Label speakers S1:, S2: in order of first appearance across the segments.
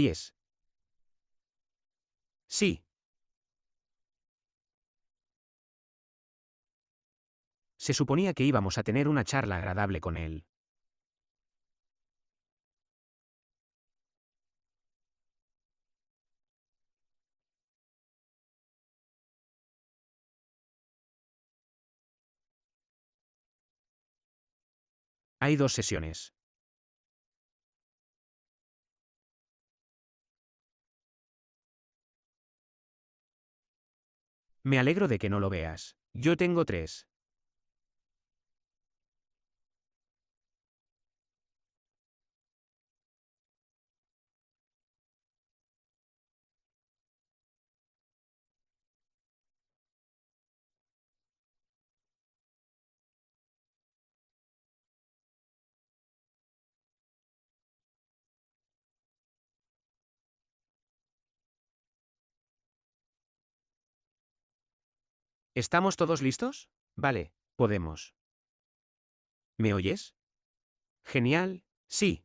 S1: 10. Sí. Se suponía que íbamos a tener una charla agradable con él. Hay 2 sesiones. Me alegro de que no lo veas. Yo tengo 3. ¿Estamos todos listos? Vale, podemos. ¿Me oyes? Genial, sí.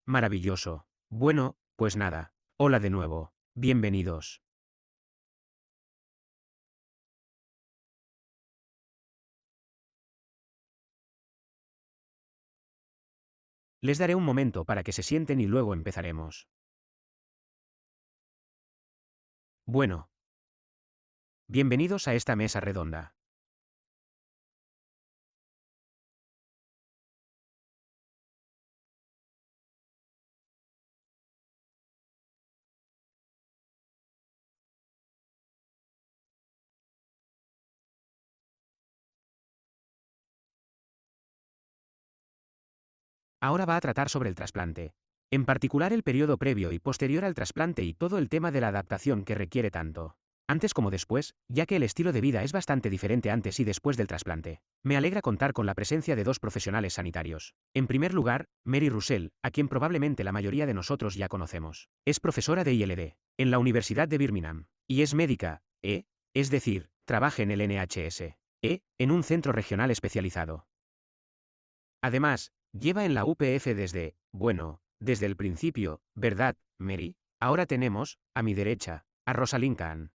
S1: Maravilloso. Bueno, pues nada. Hola de nuevo. Bienvenidos. Les daré un momento para que se sienten y luego empezaremos. Bueno. Bienvenidos a esta mesa redonda. Ahora va a tratar sobre el trasplante. En particular el periodo previo y posterior al trasplante y todo el tema de la adaptación que requiere tanto antes como después, ya que el estilo de vida es bastante diferente antes y después del trasplante. Me alegra contar con la presencia de 2 profesionales sanitarios. En primer lugar, Mary Russell, a quien probablemente la mayoría de nosotros ya conocemos. Es profesora de ILD en la Universidad de Birmingham y es médica, es decir, trabaja en el NHS, en un centro regional especializado. Además, lleva en la UPF desde el principio, ¿verdad, Mary? Ahora tenemos, a mi derecha, a Rosalind Kahn.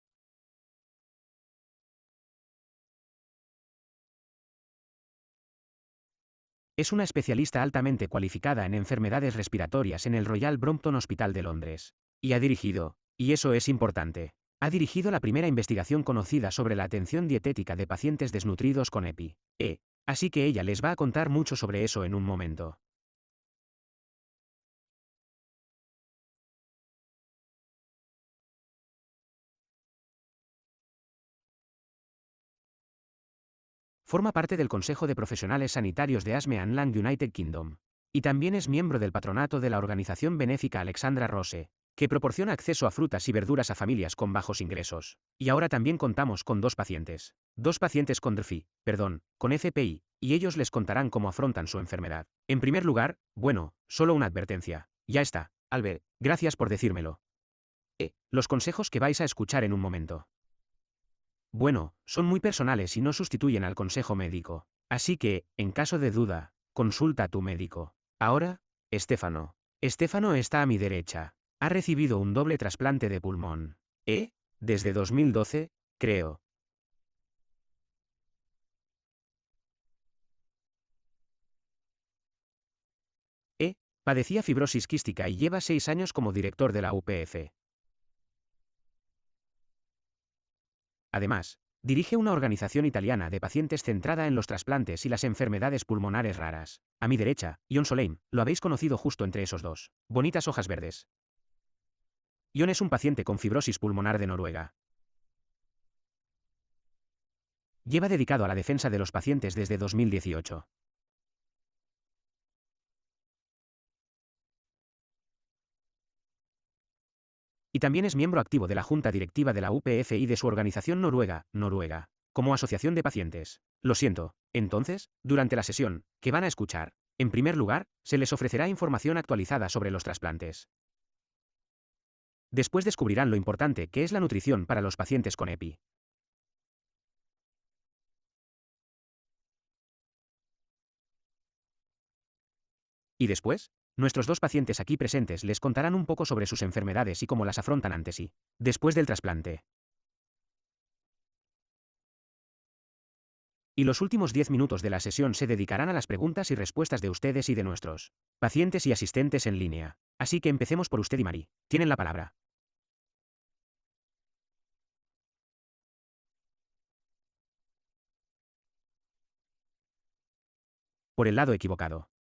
S1: Es una especialista altamente cualificada en enfermedades respiratorias en el Royal Brompton Hospital de Londres. Y ha dirigido, y eso es importante, ha dirigido la primera investigación conocida sobre la atención dietética de pacientes desnutridos con EPI. Así que ella les va a contar mucho sobre eso en un momento. Forma parte del Consejo de Profesionales Sanitarios de ASME Land United Kingdom. Y también es miembro del patronato de la organización benéfica Alexandra Rose, que proporciona acceso a frutas y verduras a familias con bajos ingresos. Y ahora también contamos con 2 pacientes. 2 pacientes con con FPI, y ellos les contarán cómo afrontan su enfermedad. En primer lugar, solo una advertencia. Ya está, Albert, gracias por decírmelo. Los consejos que vais a escuchar en un momento. Son muy personales y no sustituyen al consejo médico. Así que, en caso de duda, consulta a tu médico. Ahora, Estefano. Estefano está a mi derecha. Ha recibido un doble trasplante de pulmón. Desde 2012, creo. Padecía fibrosis quística y lleva 6 años como director de la UPF. Además, dirige una organización italiana de pacientes centrada en los trasplantes y las enfermedades pulmonares raras. A mi derecha, Ion Soleim, lo habéis conocido justo entre esos 2. Bonitas hojas verdes. Ion es un paciente con fibrosis pulmonar de Noruega. Lleva dedicado a la defensa de los pacientes desde 2018. Y también es miembro activo de la junta directiva de la UPF y de su organización Noruega, como asociación de pacientes. Lo siento. Entonces, durante la sesión, que van a escuchar, en primer lugar, se les ofrecerá información actualizada sobre los trasplantes. Después descubrirán lo importante que es la nutrición para los pacientes con EPI. Y después, Nuestros dos pacientes aquí presentes les contarán un poco sobre sus enfermedades y cómo las afrontan antes y después del trasplante. Y los últimos 10 minutos de la sesión se dedicarán a las preguntas y respuestas de ustedes y de nuestros pacientes y asistentes en línea. Así que empecemos por usted y Mari. Tienen la palabra. Por el lado equivocado.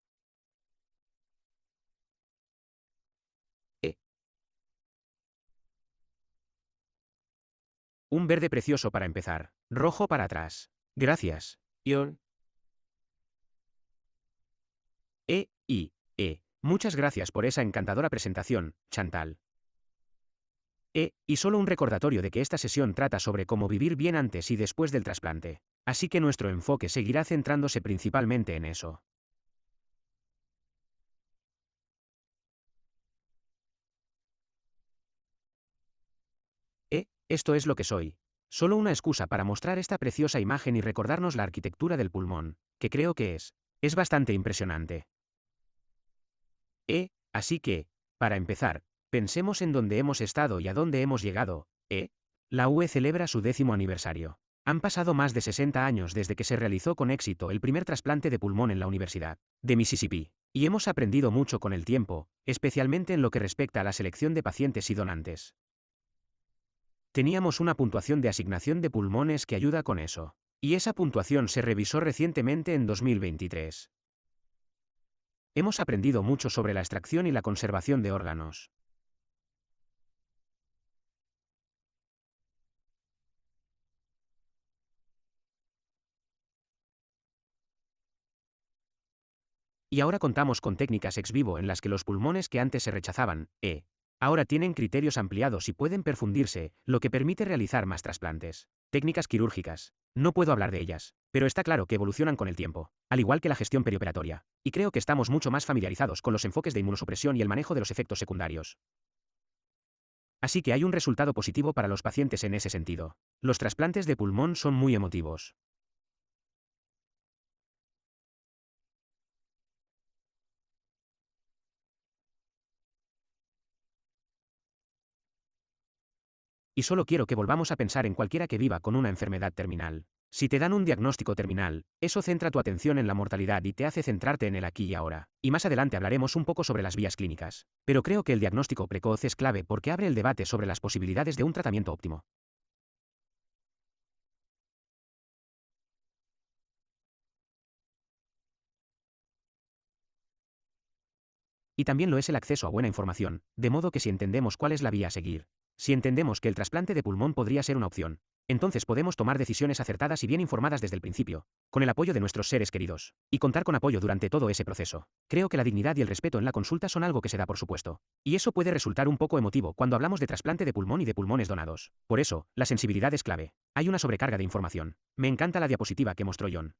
S1: Un verde precioso para empezar. Rojo para atrás. Gracias. Ion. Muchas gracias por esa encantadora presentación, Chantal. Y solo un recordatorio de que esta sesión trata sobre cómo vivir bien antes y después del trasplante. Así que nuestro enfoque seguirá centrándose principalmente en eso. Esto es lo que soy. Solo una excusa para mostrar esta preciosa imagen y recordarnos la arquitectura del pulmón, que creo que es bastante impresionante. Así que, para empezar, pensemos en dónde hemos estado y a dónde hemos llegado. La UE celebra su 10º aniversario. Han pasado más de 60 años desde que se realizó con éxito el primer trasplante de pulmón en la Universidad de Mississippi, y hemos aprendido mucho con el tiempo, especialmente en lo que respecta a la selección de pacientes y donantes. Teníamos una puntuación de asignación de pulmones que ayuda con eso, y esa puntuación se revisó recientemente en 2023. Hemos aprendido mucho sobre la extracción y la conservación de órganos. Y ahora contamos con técnicas ex vivo en las que los pulmones que antes se rechazaban, ahora tienen criterios ampliados y pueden perfundirse, lo que permite realizar más trasplantes. Técnicas quirúrgicas. No puedo hablar de ellas, pero está claro que evolucionan con el tiempo, al igual que la gestión perioperatoria, y creo que estamos mucho más familiarizados con los enfoques de inmunosupresión y el manejo de los efectos secundarios. Así que hay un resultado positivo para los pacientes en ese sentido. Los trasplantes de pulmón son muy emotivos. Y solo quiero que volvamos a pensar en cualquiera que viva con una enfermedad terminal. Si te dan un diagnóstico terminal, eso centra tu atención en la mortalidad y te hace centrarte en el aquí y ahora. Y más adelante hablaremos un poco sobre las vías clínicas. Pero creo que el diagnóstico precoz es clave porque abre el debate sobre las posibilidades de un tratamiento óptimo. Y también lo es el acceso a buena información, de modo que si entendemos cuál es la vía a seguir, si entendemos que el trasplante de pulmón podría ser una opción, entonces podemos tomar decisiones acertadas y bien informadas desde el principio, con el apoyo de nuestros seres queridos, y contar con apoyo durante todo ese proceso. Creo que la dignidad y el respeto en la consulta son algo que se da por supuesto. Y eso puede resultar un poco emotivo cuando hablamos de trasplante de pulmón y de pulmones donados. Por eso, la sensibilidad es clave. Hay una sobrecarga de información. Me encanta la diapositiva que mostró John.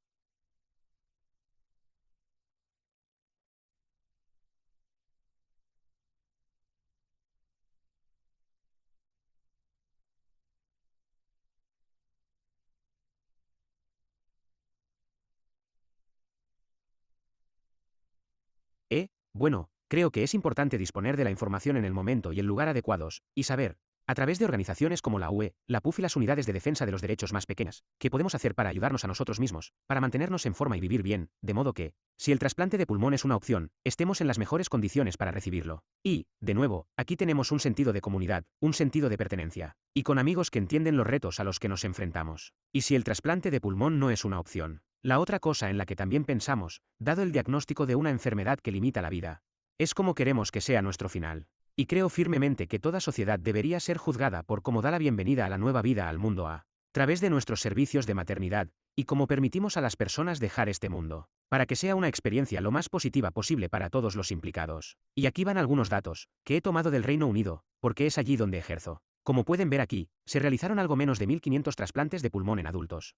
S1: Bueno, creo que es importante disponer de la información en el momento y el lugar adecuados, y saber, a través de organizaciones como la UE, la PUF y las unidades de defensa de los derechos más pequeñas, qué podemos hacer para ayudarnos a nosotros mismos, para mantenernos en forma y vivir bien, de modo que, si el trasplante de pulmón es una opción, estemos en las mejores condiciones para recibirlo. Y, de nuevo, aquí tenemos un sentido de comunidad, un sentido de pertenencia, y con amigos que entienden los retos a los que nos enfrentamos. Y si el trasplante de pulmón no es una opción, la otra cosa en la que también pensamos, dado el diagnóstico de una enfermedad que limita la vida, es como queremos que sea nuestro final. Y creo firmemente que toda sociedad debería ser juzgada por cómo da la bienvenida a la nueva vida al mundo a través de nuestros servicios de maternidad, y cómo permitimos a las personas dejar este mundo, para que sea una experiencia lo más positiva posible para todos los implicados. Y aquí van algunos datos, que he tomado del Reino Unido, porque es allí donde ejerzo. Como pueden ver aquí, se realizaron algo menos de 1.500 trasplantes de pulmón en adultos.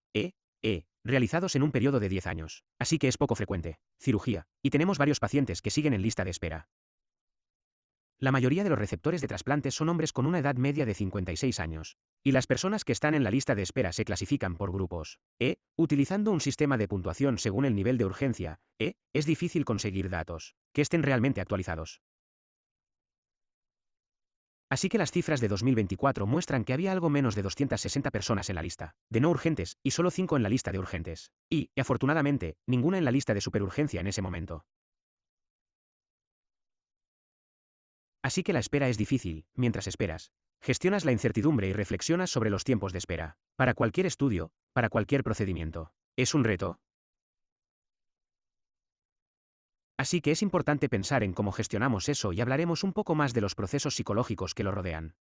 S1: Realizados en un periodo de 10 años. Así que es poco frecuente. Cirugía. Y tenemos varios pacientes que siguen en lista de espera. La mayoría de los receptores de trasplantes son hombres con una edad media de 56 años. Y las personas que están en la lista de espera se clasifican por grupos. Utilizando un sistema de puntuación según el nivel de urgencia, es difícil conseguir datos que estén realmente actualizados. Así que las cifras de 2024 muestran que había algo menos de 260 personas en la lista de no urgentes y solo 5 en la lista de urgentes. Y, afortunadamente, ninguna en la lista de superurgencia en ese momento. Así que la espera es difícil. Mientras esperas, gestionas la incertidumbre y reflexionas sobre los tiempos de espera. Para cualquier estudio, para cualquier procedimiento. ¿Es un reto? Así que es importante pensar en cómo gestionamos eso y hablaremos un poco más de los procesos psicológicos que lo rodean.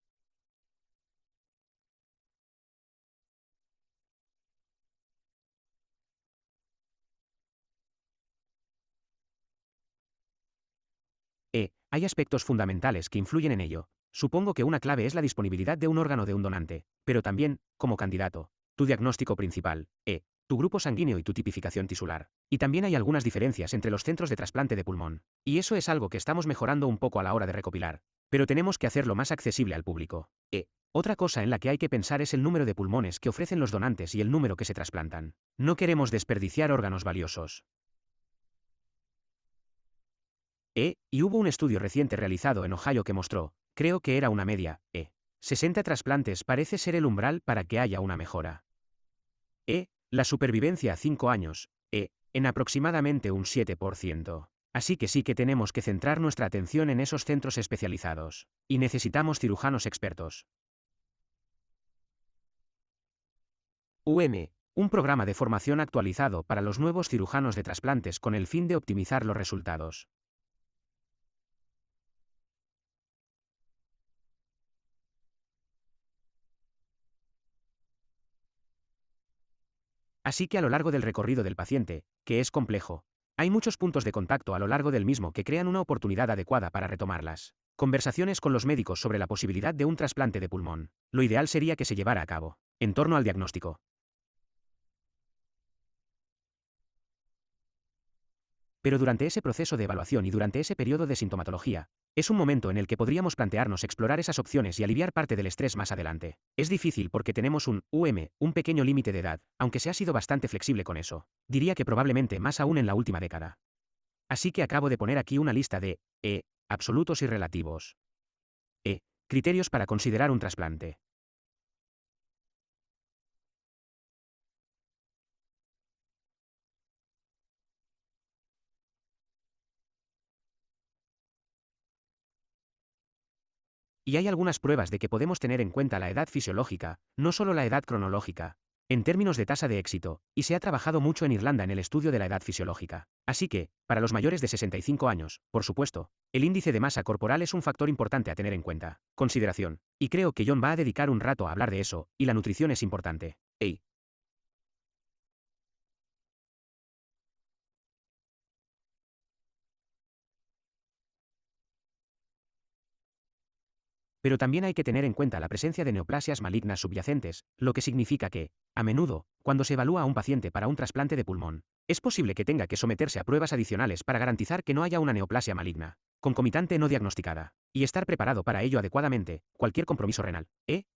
S1: Hay aspectos fundamentales que influyen en ello. Supongo que una clave es la disponibilidad de un órgano de un donante, pero también, como candidato, tu diagnóstico principal, tu grupo sanguíneo y tu tipificación tisular. Y también hay algunas diferencias entre los centros de trasplante de pulmón. Y eso es algo que estamos mejorando un poco a la hora de recopilar. Pero tenemos que hacerlo más accesible al público. Otra cosa en la que hay que pensar es el número de pulmones que ofrecen los donantes y el número que se trasplantan. No queremos desperdiciar órganos valiosos. Y hubo un estudio reciente realizado en Ohio que mostró, creo que era una media, 60 trasplantes parece ser el umbral para que haya una mejora. La supervivencia a 5 años, en aproximadamente un 7%. Así que sí que tenemos que centrar nuestra atención en esos centros especializados. Y necesitamos cirujanos expertos. Un programa de formación actualizado para los nuevos cirujanos de trasplantes con el fin de optimizar los resultados. Así que a lo largo del recorrido del paciente, que es complejo, hay muchos puntos de contacto a lo largo del mismo que crean una oportunidad adecuada para retomarlas. Conversaciones con los médicos sobre la posibilidad de un trasplante de pulmón. Lo ideal sería que se llevara a cabo. En torno al diagnóstico. Pero durante ese proceso de evaluación y durante ese periodo de sintomatología, es un momento en el que podríamos plantearnos explorar esas opciones y aliviar parte del estrés más adelante. Es difícil porque tenemos un pequeño límite de edad, aunque se ha sido bastante flexible con eso. Diría que probablemente más aún en la última década. Así que acabo de poner aquí una lista de absolutos y relativos. Criterios para considerar un trasplante. Y hay algunas pruebas de que podemos tener en cuenta la edad fisiológica, no solo la edad cronológica, en términos de tasa de éxito, y se ha trabajado mucho en Irlanda en el estudio de la edad fisiológica. Así que, para los mayores de 65 años, por supuesto, el índice de masa corporal es un factor importante a tener en cuenta. Consideración. Y creo que John va a dedicar un rato a hablar de eso, y la nutrición es importante. Pero también hay que tener en cuenta la presencia de neoplasias malignas subyacentes, lo que significa que, a menudo, cuando se evalúa a un paciente para un trasplante de pulmón, es posible que tenga que someterse a pruebas adicionales para garantizar que no haya una neoplasia maligna, concomitante no diagnosticada, y estar preparado para ello adecuadamente. Cualquier compromiso renal,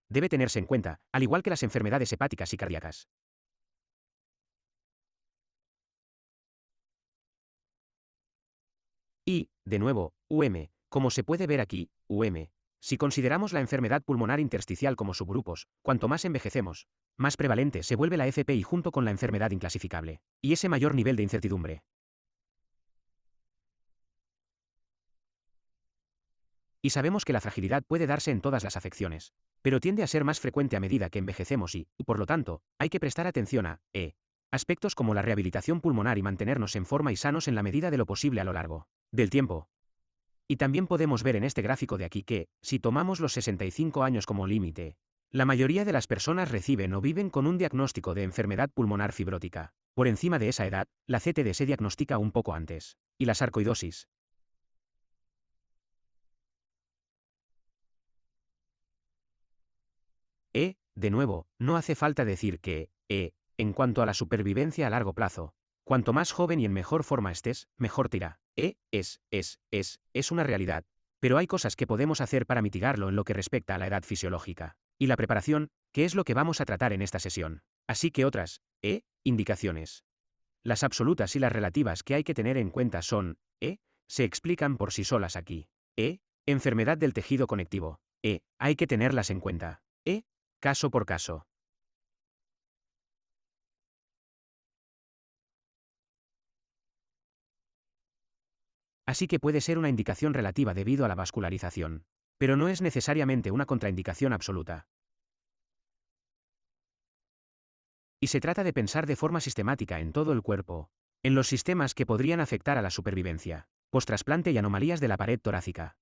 S1: debe tenerse en cuenta, al igual que las enfermedades hepáticas y cardíacas. Y, de nuevo, como se puede ver aquí, si consideramos la enfermedad pulmonar intersticial como subgrupos, cuanto más envejecemos, más prevalente se vuelve la FPI junto con la enfermedad inclasificable, y ese mayor nivel de incertidumbre. Y sabemos que la fragilidad puede darse en todas las afecciones, pero tiende a ser más frecuente a medida que envejecemos y, por lo tanto, hay que prestar atención a aspectos como la rehabilitación pulmonar y mantenernos en forma y sanos en la medida de lo posible a lo largo del tiempo. Y también podemos ver en este gráfico de aquí que, si tomamos los 65 años como límite, la mayoría de las personas reciben o viven con un diagnóstico de enfermedad pulmonar fibrótica. Por encima de esa edad, la CTD se diagnostica un poco antes. Y la sarcoidosis. De nuevo, no hace falta decir que, en cuanto a la supervivencia a largo plazo, cuanto más joven y en mejor forma estés, mejor te irá. Es una realidad. Pero hay cosas que podemos hacer para mitigarlo en lo que respecta a la edad fisiológica. Y la preparación, que es lo que vamos a tratar en esta sesión. Así que otras, indicaciones. Las absolutas y las relativas que hay que tener en cuenta son, se explican por sí solas aquí. Enfermedad del tejido conectivo. Hay que tenerlas en cuenta. Caso por caso. Así que puede ser una indicación relativa debido a la vascularización. Pero no es necesariamente una contraindicación absoluta. Y se trata de pensar de forma sistemática en todo el cuerpo, en los sistemas que podrían afectar a la supervivencia, postrasplante y anomalías de la pared torácica.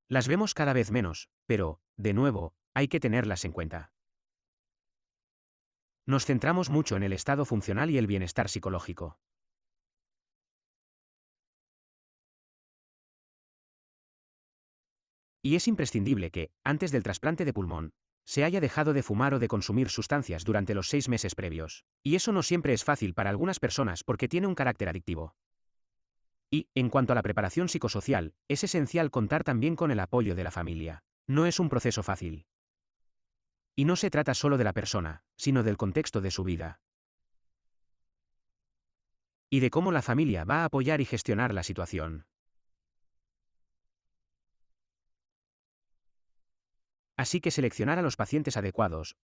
S1: Las vemos cada vez menos, pero, de nuevo, hay que tenerlas en cuenta. Nos centramos mucho en el estado funcional y el bienestar psicológico. Y es imprescindible que, antes del trasplante de pulmón, se haya dejado de fumar o de consumir sustancias durante los 6 meses previos. Y eso no siempre es fácil para algunas personas porque tiene un carácter adictivo. Y, en cuanto a la preparación psicosocial, es esencial contar también con el apoyo de la familia. No es un proceso fácil. Y no se trata solo de la persona, sino del contexto de su vida. Y de cómo la familia va a apoyar y gestionar la situación. Así que seleccionar a los pacientes adecuados,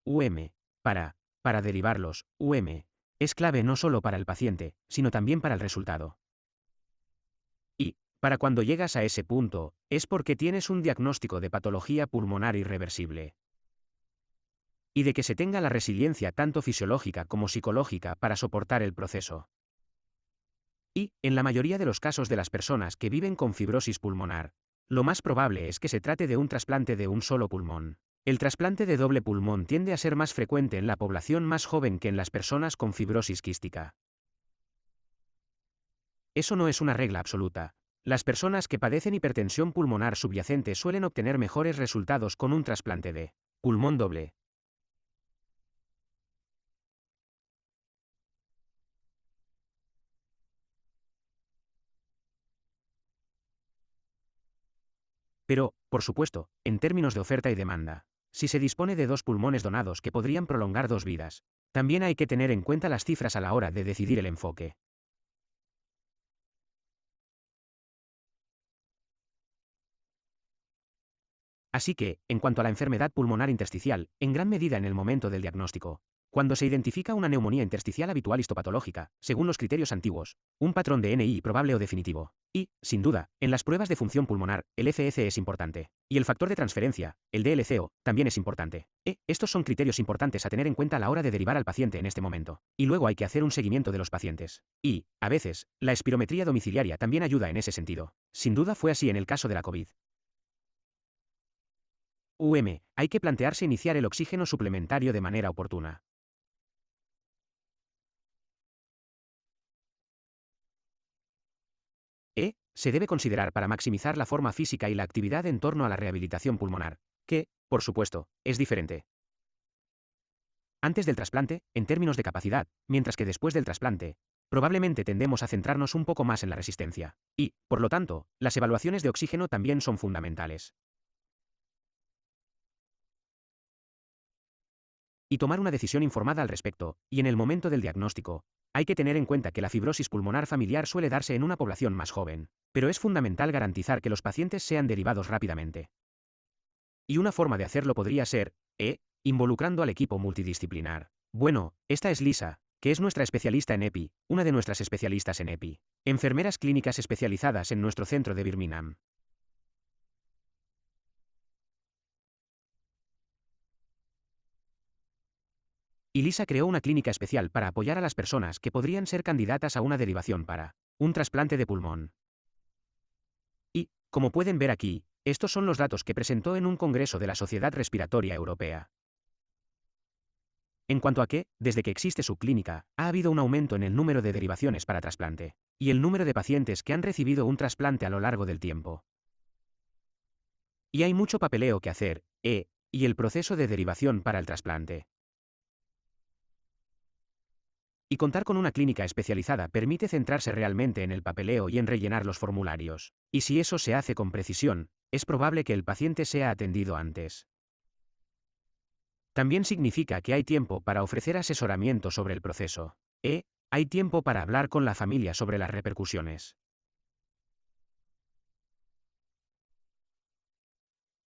S1: para derivarlos, es clave no solo para el paciente, sino también para el resultado. Y, para cuando llegas a ese punto, es porque tienes un diagnóstico de patología pulmonar irreversible. Y de que se tenga la resiliencia tanto fisiológica como psicológica para soportar el proceso. Y, en la mayoría de los casos de las personas que viven con fibrosis pulmonar, lo más probable es que se trate de un trasplante de un solo pulmón. El trasplante de doble pulmón tiende a ser más frecuente en la población más joven que en las personas con fibrosis quística. Eso no es una regla absoluta. Las personas que padecen hipertensión pulmonar subyacente suelen obtener mejores resultados con un trasplante de pulmón doble. Pero, por supuesto, en términos de oferta y demanda, si se dispone de 2 pulmones donados que podrían prolongar 2 vidas, también hay que tener en cuenta las cifras a la hora de decidir el enfoque. Así que, en cuanto a la enfermedad pulmonar intersticial, en gran medida en el momento del diagnóstico, cuando se identifica una neumonía intersticial habitual histopatológica, según los criterios antiguos, un patrón de NI probable o definitivo, y, sin duda, en las pruebas de función pulmonar, el FEC es importante, y el factor de transferencia, el DLCO, también es importante. Estos son criterios importantes a tener en cuenta a la hora de derivar al paciente en este momento, y luego hay que hacer un seguimiento de los pacientes. Y, a veces, la espirometría domiciliaria también ayuda en ese sentido. Sin duda fue así en el caso de la COVID. Hay que plantearse iniciar el oxígeno suplementario de manera oportuna. Se debe considerar para maximizar la forma física y la actividad en torno a la rehabilitación pulmonar, que, por supuesto, es diferente. Antes del trasplante, en términos de capacidad, mientras que después del trasplante, probablemente tendemos a centrarnos un poco más en la resistencia. Y, por lo tanto, las evaluaciones de oxígeno también son fundamentales. Y tomar una decisión informada al respecto, y en el momento del diagnóstico, hay que tener en cuenta que la fibrosis pulmonar familiar suele darse en una población más joven, pero es fundamental garantizar que los pacientes sean derivados rápidamente. Y una forma de hacerlo podría ser, involucrando al equipo multidisciplinar. Bueno, esta es Lisa, que es nuestra especialista en EPI, una de nuestras especialistas en EPI, enfermeras clínicas especializadas en nuestro centro de Birmingham. Y Lisa creó una clínica especial para apoyar a las personas que podrían ser candidatas a una derivación para un trasplante de pulmón. Y, como pueden ver aquí, estos son los datos que presentó en un congreso de la Sociedad Respiratoria Europea. En cuanto a que, desde que existe su clínica, ha habido un aumento en el número de derivaciones para trasplante, y el número de pacientes que han recibido un trasplante a lo largo del tiempo. Y hay mucho papeleo que hacer, y el proceso de derivación para el trasplante. Y contar con una clínica especializada permite centrarse realmente en el papeleo y en rellenar los formularios. Y si eso se hace con precisión, es probable que el paciente sea atendido antes. También significa que hay tiempo para ofrecer asesoramiento sobre el proceso. Hay tiempo para hablar con la familia sobre las repercusiones.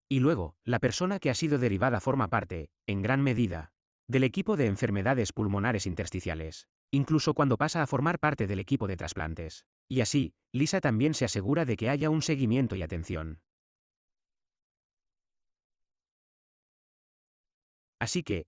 S1: Y luego, la persona que ha sido derivada forma parte, en gran medida, del equipo de enfermedades pulmonares intersticiales, incluso cuando pasa a formar parte del equipo de trasplantes. Y así, Lisa también se asegura de que haya un seguimiento y atención. Así que,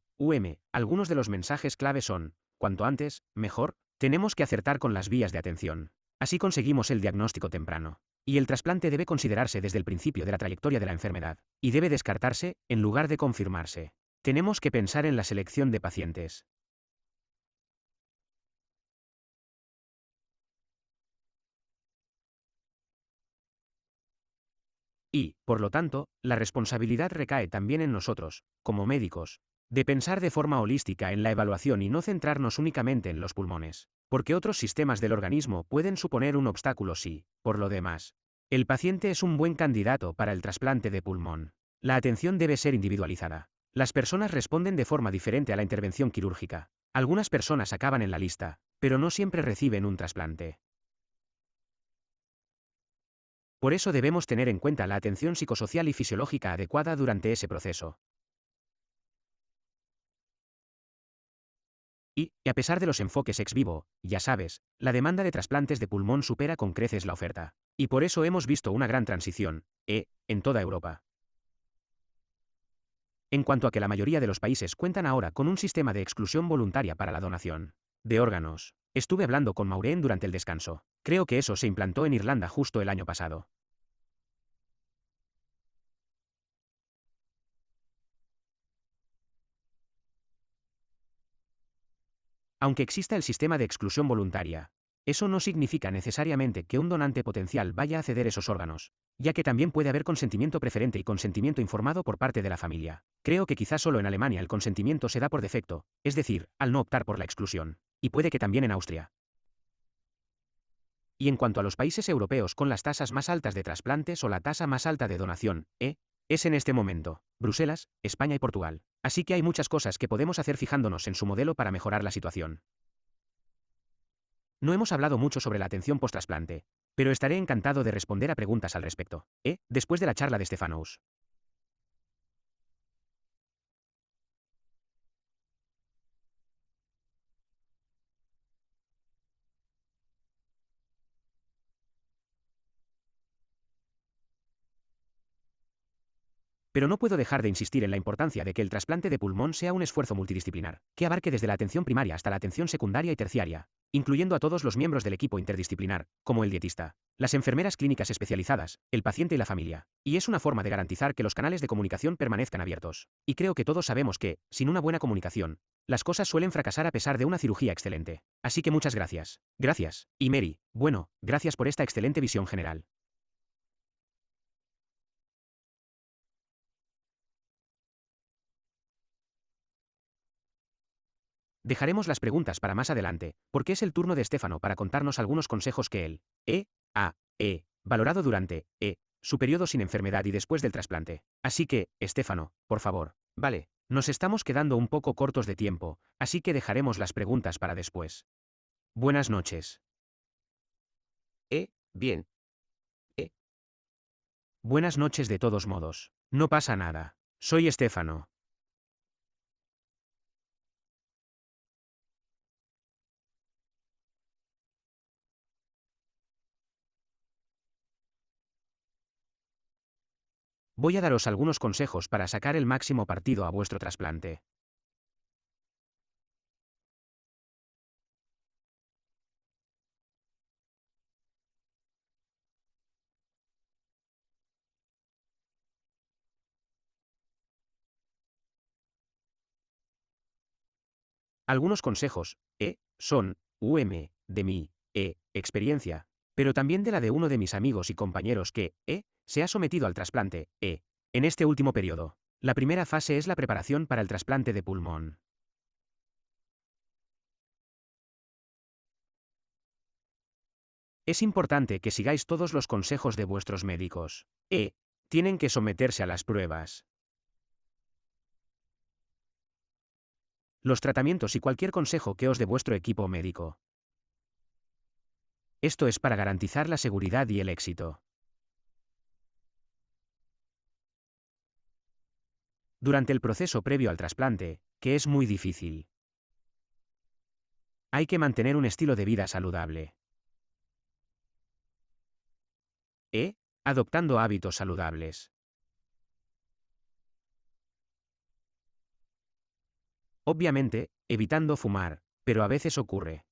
S1: algunos de los mensajes clave son, cuanto antes, mejor, tenemos que acertar con las vías de atención. Así conseguimos el diagnóstico temprano. Y el trasplante debe considerarse desde el principio de la trayectoria de la enfermedad, y debe descartarse, en lugar de confirmarse. Tenemos que pensar en la selección de pacientes. Y, por lo tanto, la responsabilidad recae también en nosotros, como médicos, de pensar de forma holística en la evaluación y no centrarnos únicamente en los pulmones, porque otros sistemas del organismo pueden suponer un obstáculo si, por lo demás, el paciente es un buen candidato para el trasplante de pulmón. La atención debe ser individualizada. Las personas responden de forma diferente a la intervención quirúrgica. Algunas personas acaban en la lista, pero no siempre reciben un trasplante. Por eso debemos tener en cuenta la atención psicosocial y fisiológica adecuada durante ese proceso. Y, a pesar de los enfoques ex vivo, ya sabes, la demanda de trasplantes de pulmón supera con creces la oferta. Y por eso hemos visto una gran transición, en toda Europa. En cuanto a que la mayoría de los países cuentan ahora con un sistema de exclusión voluntaria para la donación de órganos. Estuve hablando con Maureen durante el descanso. Creo que eso se implantó en Irlanda justo el año pasado. Aunque exista el sistema de exclusión voluntaria, eso no significa necesariamente que un donante potencial vaya a ceder esos órganos, ya que también puede haber consentimiento preferente y consentimiento informado por parte de la familia. Creo que quizás solo en Alemania el consentimiento se da por defecto, es decir, al no optar por la exclusión. Y puede que también en Austria. Y en cuanto a los países europeos con las tasas más altas de trasplantes o la tasa más alta de donación, es en este momento, Bruselas, España y Portugal. Así que hay muchas cosas que podemos hacer fijándonos en su modelo para mejorar la situación. No hemos hablado mucho sobre la atención post-trasplante, pero estaré encantado de responder a preguntas al respecto, después de la charla de Stefanos. Pero no puedo dejar de insistir en la importancia de que el trasplante de pulmón sea un esfuerzo multidisciplinar, que abarque desde la atención primaria hasta la atención secundaria y terciaria, incluyendo a todos los miembros del equipo interdisciplinar, como el dietista, las enfermeras clínicas especializadas, el paciente y la familia. Y es una forma de garantizar que los canales de comunicación permanezcan abiertos. Y creo que todos sabemos que, sin una buena comunicación, las cosas suelen fracasar a pesar de una cirugía excelente. Así que muchas gracias. Gracias. Y Mary, bueno, gracias por esta excelente visión general. Dejaremos las preguntas para más adelante, porque es el turno de Stefano para contarnos algunos consejos que él valorado durante su periodo sin enfermedad y después del trasplante. Así que, Stefano, por favor. Vale, nos estamos quedando un poco cortos de tiempo, así que dejaremos las preguntas para después. Buenas noches.
S2: Bien.
S1: Buenas noches de todos modos. No pasa nada. Soy Stefano. Voy a daros algunos consejos para sacar el máximo partido a vuestro trasplante. Algunos consejos, son, de mi, experiencia, pero también de la de uno de mis amigos y compañeros que, se ha sometido al trasplante, en este último periodo. La primera fase es la preparación para el trasplante de pulmón. Es importante que sigáis todos los consejos de vuestros médicos. Tienen que someterse a las pruebas. Los tratamientos y cualquier consejo que os dé vuestro equipo médico. Esto es para garantizar la seguridad y el éxito. Durante el proceso previo al trasplante, que es muy difícil, hay que mantener un estilo de vida saludable. Adoptando hábitos saludables. Obviamente, evitando fumar, pero a veces ocurre.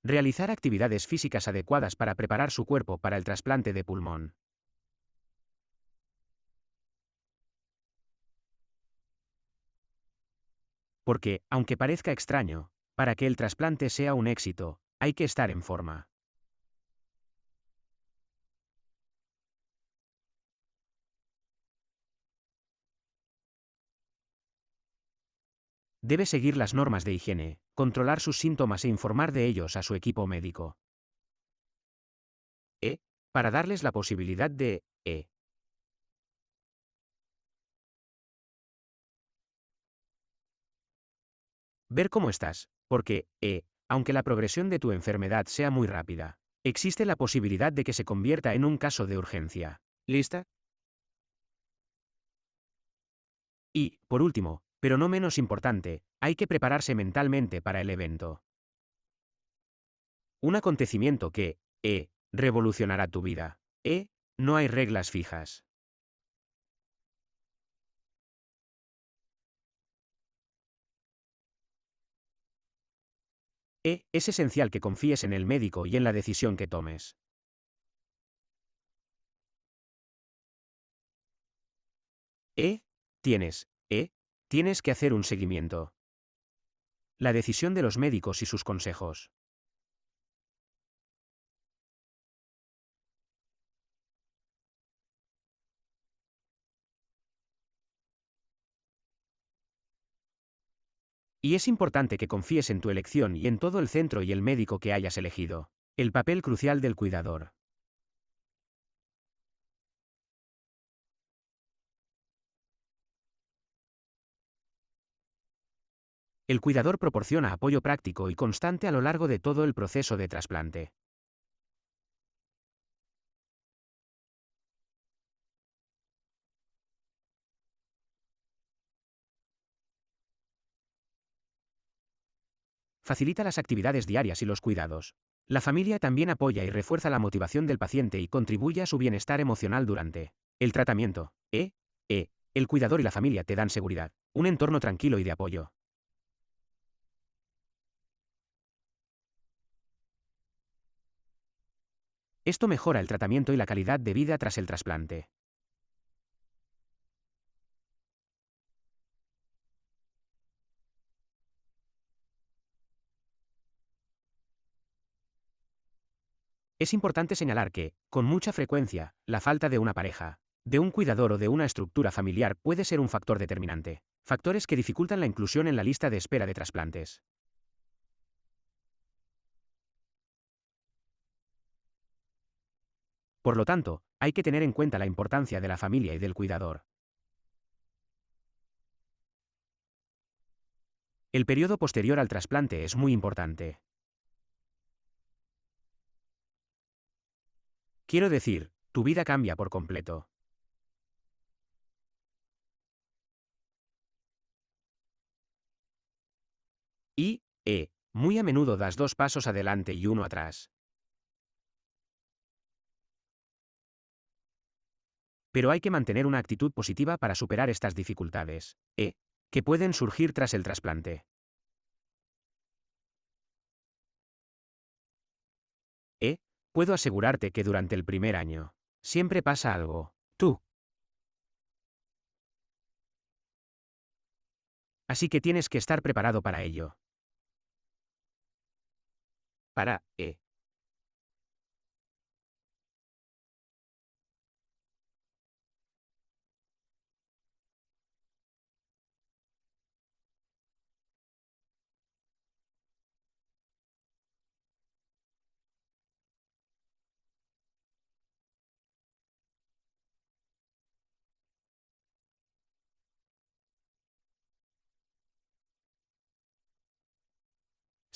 S1: Realizar actividades físicas adecuadas para preparar su cuerpo para el trasplante de pulmón. Porque, aunque parezca extraño, para que el trasplante sea un éxito, hay que estar en forma. Debe seguir las normas de higiene, controlar sus síntomas e informar de ellos a su equipo médico. Para darles la posibilidad de ver cómo estás, porque, aunque la progresión de tu enfermedad sea muy rápida, existe la posibilidad de que se convierta en un caso de urgencia. ¿Lista? Y, por último, pero no menos importante, hay que prepararse mentalmente para el evento. Un acontecimiento que, revolucionará tu vida. No hay reglas fijas. Es esencial que confíes en el médico y en la decisión que tomes. E. Tienes que hacer un seguimiento. La decisión de los médicos y sus consejos. Y es importante que confíes en tu elección y en todo el centro y el médico que hayas elegido. El papel crucial del cuidador. El cuidador proporciona apoyo práctico y constante a lo largo de todo el proceso de trasplante. Facilita las actividades diarias y los cuidados. La familia también apoya y refuerza la motivación del paciente y contribuye a su bienestar emocional durante el tratamiento. El cuidador y la familia te dan seguridad, un entorno tranquilo y de apoyo. Esto mejora el tratamiento y la calidad de vida tras el trasplante. Es importante señalar que, con mucha frecuencia, la falta de una pareja, de un cuidador o de una estructura familiar puede ser un factor determinante. Factores que dificultan la inclusión en la lista de espera de trasplantes. Por lo tanto, hay que tener en cuenta la importancia de la familia y del cuidador. El periodo posterior al trasplante es muy importante. Quiero decir, tu vida cambia por completo. Muy a menudo das dos pasos adelante y uno atrás. Pero hay que mantener una actitud positiva para superar estas dificultades, que pueden surgir tras el trasplante. Puedo asegurarte que durante el primer año, siempre pasa algo. Tú. Así que tienes que estar preparado para ello. Para,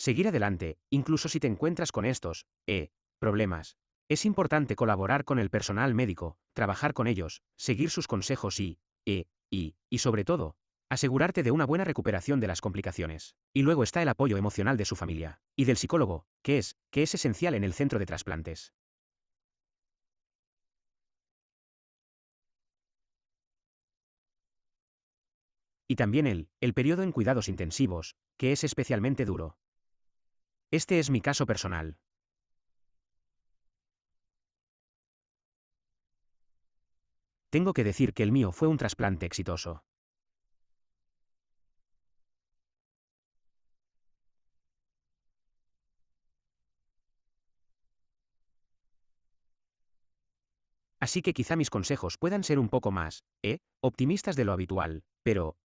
S1: seguir adelante, incluso si te encuentras con estos, problemas. Es importante colaborar con el personal médico, trabajar con ellos, seguir sus consejos y sobre todo, asegurarte de una buena recuperación de las complicaciones. Y luego está el apoyo emocional de su familia y del psicólogo, que es esencial en el centro de trasplantes. Y también el periodo en cuidados intensivos, que es especialmente duro. Este es mi caso personal. Tengo que decir que el mío fue un trasplante exitoso. Así que quizá mis consejos puedan ser un poco más, optimistas de lo habitual, pero,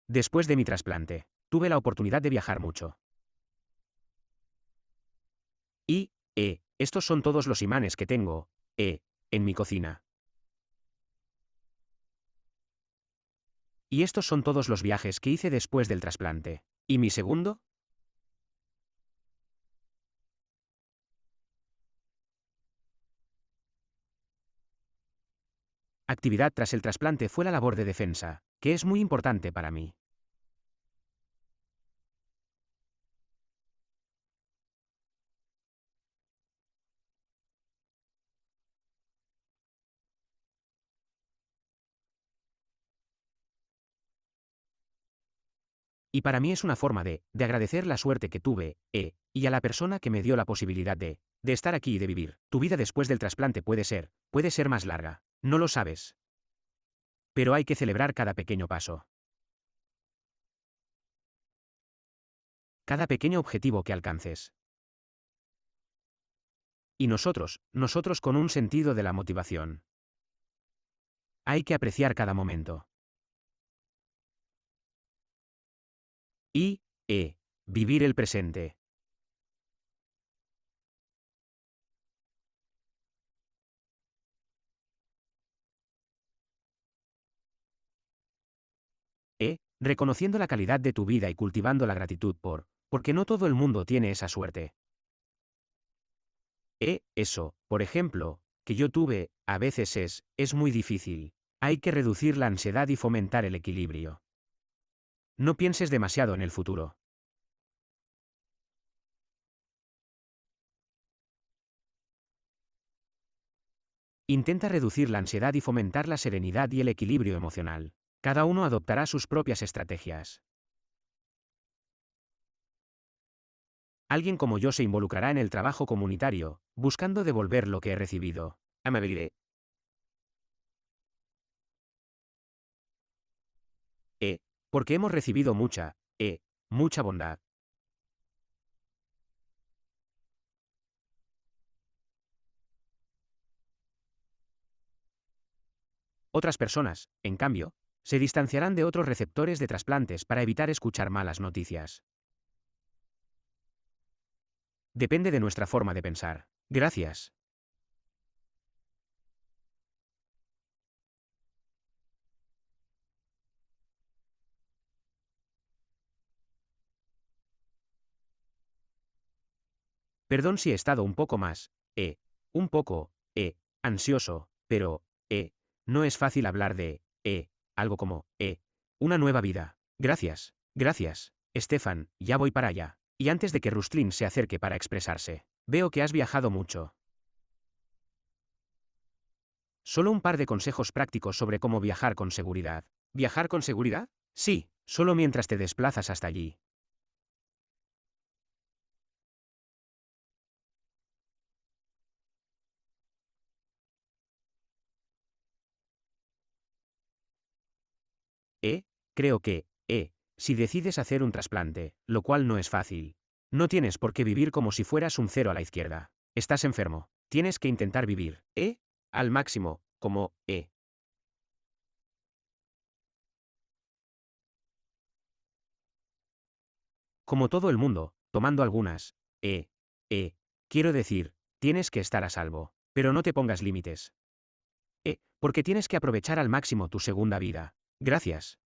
S1: después de mi trasplante, tuve la oportunidad de viajar mucho. Y, estos son todos los imanes que tengo, en mi cocina. Y estos son todos los viajes que hice después del trasplante. ¿Y mi segundo? Actividad tras el trasplante fue la labor de defensa, que es muy importante para mí. Y para mí es una forma de agradecer la suerte que tuve, y a la persona que me dio la posibilidad de estar aquí y de vivir. Tu vida después del trasplante puede ser más larga. No lo sabes. Pero hay que celebrar cada pequeño paso. Cada pequeño objetivo que alcances. Y nosotros con un sentido de la motivación. Hay que apreciar cada momento. Y, vivir el presente. Reconociendo la calidad de tu vida y cultivando la gratitud porque no todo el mundo tiene esa suerte. Eso, por ejemplo, que yo tuve, a veces es muy difícil. Hay que reducir la ansiedad y fomentar el equilibrio. No pienses demasiado en el futuro. Intenta reducir la ansiedad y fomentar la serenidad y el equilibrio emocional. Cada uno adoptará sus propias estrategias. Alguien como yo se involucrará en el trabajo comunitario, buscando devolver lo que he recibido. Amabilidad. Eh, porque hemos recibido mucha bondad. Otras personas, en cambio, se distanciarán de otros receptores de trasplantes para evitar escuchar malas noticias. Depende de nuestra forma de pensar. Gracias. Perdón si he estado un poco más, un poco, ansioso, pero, no es fácil hablar de, algo como, una nueva vida. Gracias, Stefan, ya voy para allá. Y antes de que Rustlin se acerque para expresarse, veo que has viajado mucho. Solo un par de consejos prácticos sobre cómo viajar con seguridad. ¿Viajar con seguridad? Sí, solo mientras te desplazas hasta allí. Creo que, si decides hacer un trasplante, lo cual no es fácil, no tienes por qué vivir como si fueras un cero a la izquierda. Estás enfermo. Tienes que intentar vivir, al máximo, como, como todo el mundo, tomando algunas, quiero decir, tienes que estar a salvo. Pero no te pongas límites. Porque tienes que aprovechar al máximo tu segunda vida. Gracias.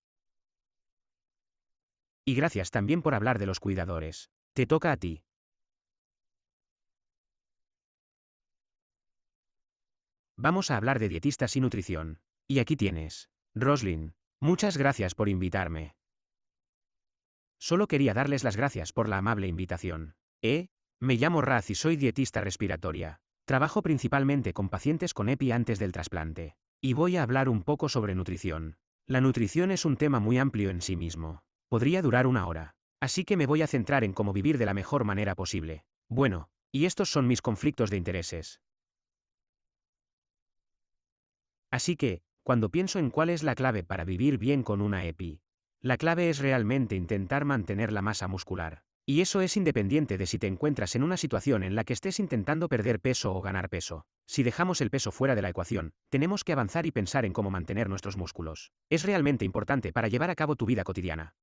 S1: Y gracias también por hablar de los cuidadores. Te toca a ti. Vamos a hablar de dietistas y nutrición. Y aquí tienes. Roslyn, muchas gracias por invitarme. Solo quería darles las gracias por la amable invitación. Me llamo Raz y soy dietista respiratoria. Trabajo principalmente con pacientes con EPI antes del trasplante. Y voy a hablar un poco sobre nutrición. La nutrición es un tema muy amplio en sí mismo. Podría durar una hora. Así que me voy a centrar en cómo vivir de la mejor manera posible. Bueno, y estos son mis conflictos de intereses. Así que, cuando pienso en cuál es la clave para vivir bien con una EPI, la clave es realmente intentar mantener la masa muscular. Y eso es independiente de si te encuentras en una situación en la que estés intentando perder peso o ganar peso. Si dejamos el peso fuera de la ecuación, tenemos que avanzar y pensar en cómo mantener nuestros músculos. Es realmente importante para llevar a cabo tu vida cotidiana.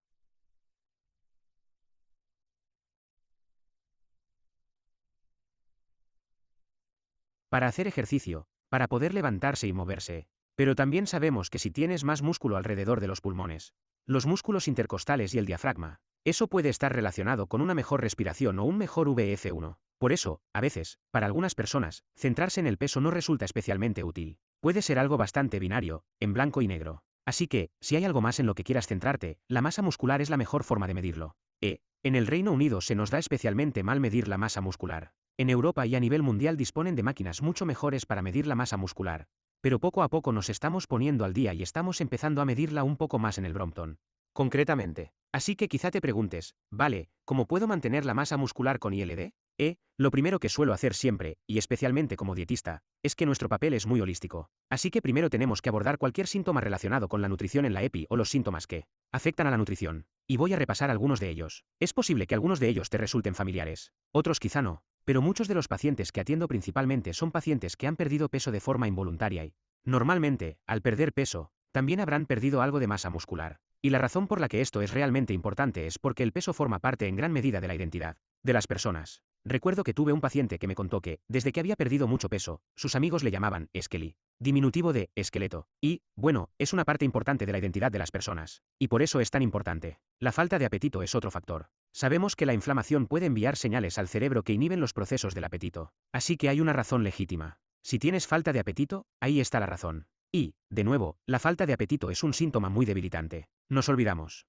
S1: Para hacer ejercicio, para poder levantarse y moverse. Pero también sabemos que si tienes más músculo alrededor de los pulmones, los músculos intercostales y el diafragma, eso puede estar relacionado con una mejor respiración o un mejor VF1. Por eso, a veces, para algunas personas, centrarse en el peso no resulta especialmente útil. Puede ser algo bastante binario, en blanco y negro. Así que, si hay algo más en lo que quieras centrarte, la masa muscular es la mejor forma de medirlo. En el Reino Unido se nos da especialmente mal medir la masa muscular. En Europa y a nivel mundial disponen de máquinas mucho mejores para medir la masa muscular. Pero poco a poco nos estamos poniendo al día y estamos empezando a medirla un poco más en el Brompton. Concretamente. Así que quizá te preguntes, vale, ¿cómo puedo mantener la masa muscular con ILD? Lo primero que suelo hacer siempre, y especialmente como dietista, es que nuestro papel es muy holístico. Así que primero tenemos que abordar cualquier síntoma relacionado con la nutrición en la EPI o los síntomas que afectan a la nutrición. Y voy a repasar algunos de ellos. Es posible que algunos de ellos te resulten familiares, otros quizá no, pero muchos de los pacientes que atiendo principalmente son pacientes que han perdido peso de forma involuntaria y, normalmente, al perder peso, también habrán perdido algo de masa muscular. Y la razón por la que esto es realmente importante es porque el peso forma parte en gran medida de la identidad de las personas. Recuerdo que tuve un paciente que me contó que, desde que había perdido mucho peso, sus amigos le llamaban Skelly, diminutivo de esqueleto. Y, bueno, es una parte importante de la identidad de las personas. Y por eso es tan importante. La falta de apetito es otro factor. Sabemos que la inflamación puede enviar señales al cerebro que inhiben los procesos del apetito. Así que hay una razón legítima. Si tienes falta de apetito, ahí está la razón. Y, de nuevo, la falta de apetito es un síntoma muy debilitante. Nos olvidamos.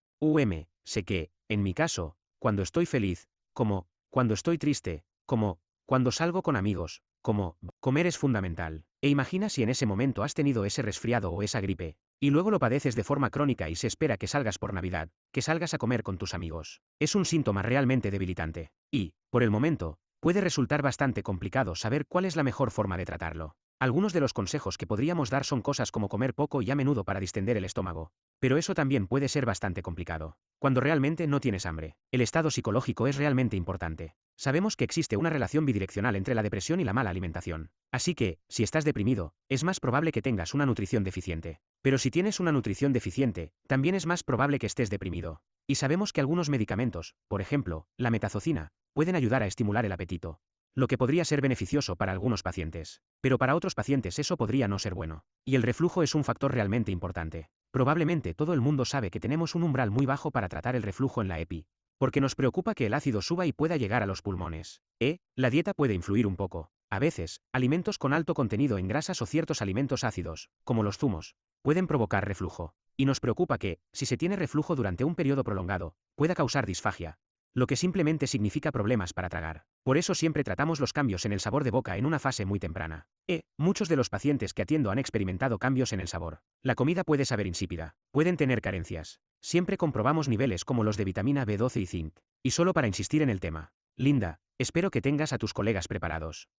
S1: Sé que, en mi caso, cuando estoy feliz, como, cuando estoy triste, como, cuando salgo con amigos, como, comer es fundamental. Imagina si en ese momento has tenido ese resfriado o esa gripe, y luego lo padeces de forma crónica y se espera que salgas por Navidad, que salgas a comer con tus amigos. Es un síntoma realmente debilitante. Y, por el momento, puede resultar bastante complicado saber cuál es la mejor forma de tratarlo. Algunos de los consejos que podríamos dar son cosas como comer poco y a menudo para distender el estómago. Pero eso también puede ser bastante complicado. Cuando realmente no tienes hambre, el estado psicológico es realmente importante. Sabemos que existe una relación bidireccional entre la depresión y la mala alimentación. Así que, si estás deprimido, es más probable que tengas una nutrición deficiente. Pero si tienes una nutrición deficiente, también es más probable que estés deprimido. Y sabemos que algunos medicamentos, por ejemplo, la metazocina, pueden ayudar a estimular el apetito, lo que podría ser beneficioso para algunos pacientes. Pero para otros pacientes eso podría no ser bueno. Y el reflujo es un factor realmente importante. Probablemente todo el mundo sabe que tenemos un umbral muy bajo para tratar el reflujo en la EPI, porque nos preocupa que el ácido suba y pueda llegar a los pulmones. La dieta puede influir un poco. A veces, alimentos con alto contenido en grasas o ciertos alimentos ácidos, como los zumos, pueden provocar reflujo. Y nos preocupa que, si se tiene reflujo durante un periodo prolongado, pueda causar disfagia, lo que simplemente significa problemas para tragar. Por eso siempre tratamos los cambios en el sabor de boca en una fase muy temprana. Muchos de los pacientes que atiendo han experimentado cambios en el sabor. La comida puede saber insípida, pueden tener carencias. Siempre comprobamos niveles como los de vitamina B12 y zinc. Y solo para insistir en el tema. Linda, espero que tengas a tus colegas preparados.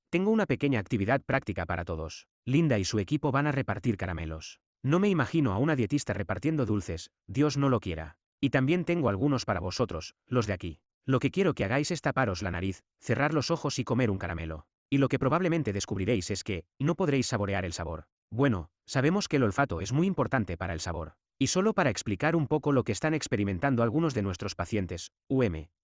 S1: Tengo una pequeña actividad práctica para todos. Linda y su equipo van a repartir caramelos. No me imagino a una dietista repartiendo dulces, Dios no lo quiera. Y también tengo algunos para vosotros, los de aquí. Lo que quiero que hagáis es taparos la nariz, cerrar los ojos y comer un caramelo. Y lo que probablemente descubriréis es que, no podréis saborear el sabor. Bueno, sabemos que el olfato es muy importante para el sabor. Y solo para explicar un poco lo que están experimentando algunos de nuestros pacientes,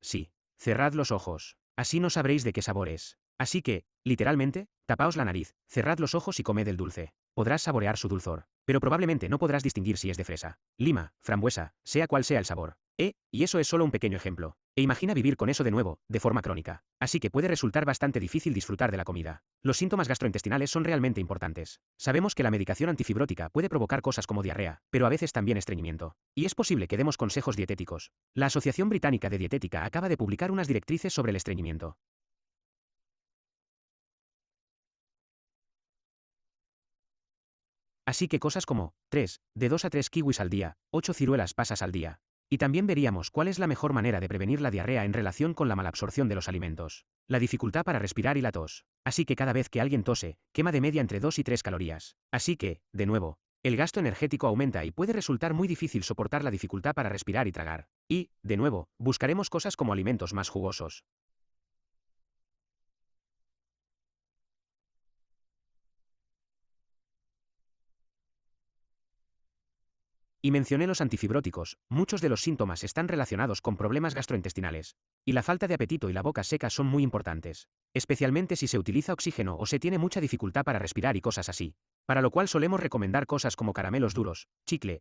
S1: sí. Cerrad los ojos. Así no sabréis de qué sabor es. Así que, literalmente, tapaos la nariz, cerrad los ojos y comed el dulce. Podrás saborear su dulzor, pero probablemente no podrás distinguir si es de fresa, lima, frambuesa, sea cual sea el sabor. Y eso es solo un pequeño ejemplo. E imagina vivir con eso de nuevo, de forma crónica. Así que puede resultar bastante difícil disfrutar de la comida. Los síntomas gastrointestinales son realmente importantes. Sabemos que la medicación antifibrótica puede provocar cosas como diarrea, pero a veces también estreñimiento. Y es posible que demos consejos dietéticos. La Asociación Británica de Dietética acaba de publicar unas directrices sobre el estreñimiento. Así que cosas como 3, de 2 a 3 kiwis al día, 8 ciruelas pasas al día. Y también veríamos cuál es la mejor manera de prevenir la diarrea en relación con la malabsorción de los alimentos, la dificultad para respirar y la tos. Así que cada vez que alguien tose, quema de media entre 2 y 3 calorías. Así que, de nuevo, el gasto energético aumenta y puede resultar muy difícil soportar la dificultad para respirar y tragar. Y, de nuevo, buscaremos cosas como alimentos más jugosos. Y mencioné los antifibróticos, muchos de los síntomas están relacionados con problemas gastrointestinales, y la falta de apetito y la boca seca son muy importantes, especialmente si se utiliza oxígeno o se tiene mucha dificultad para respirar y cosas así, para lo cual solemos recomendar cosas como caramelos duros, chicle,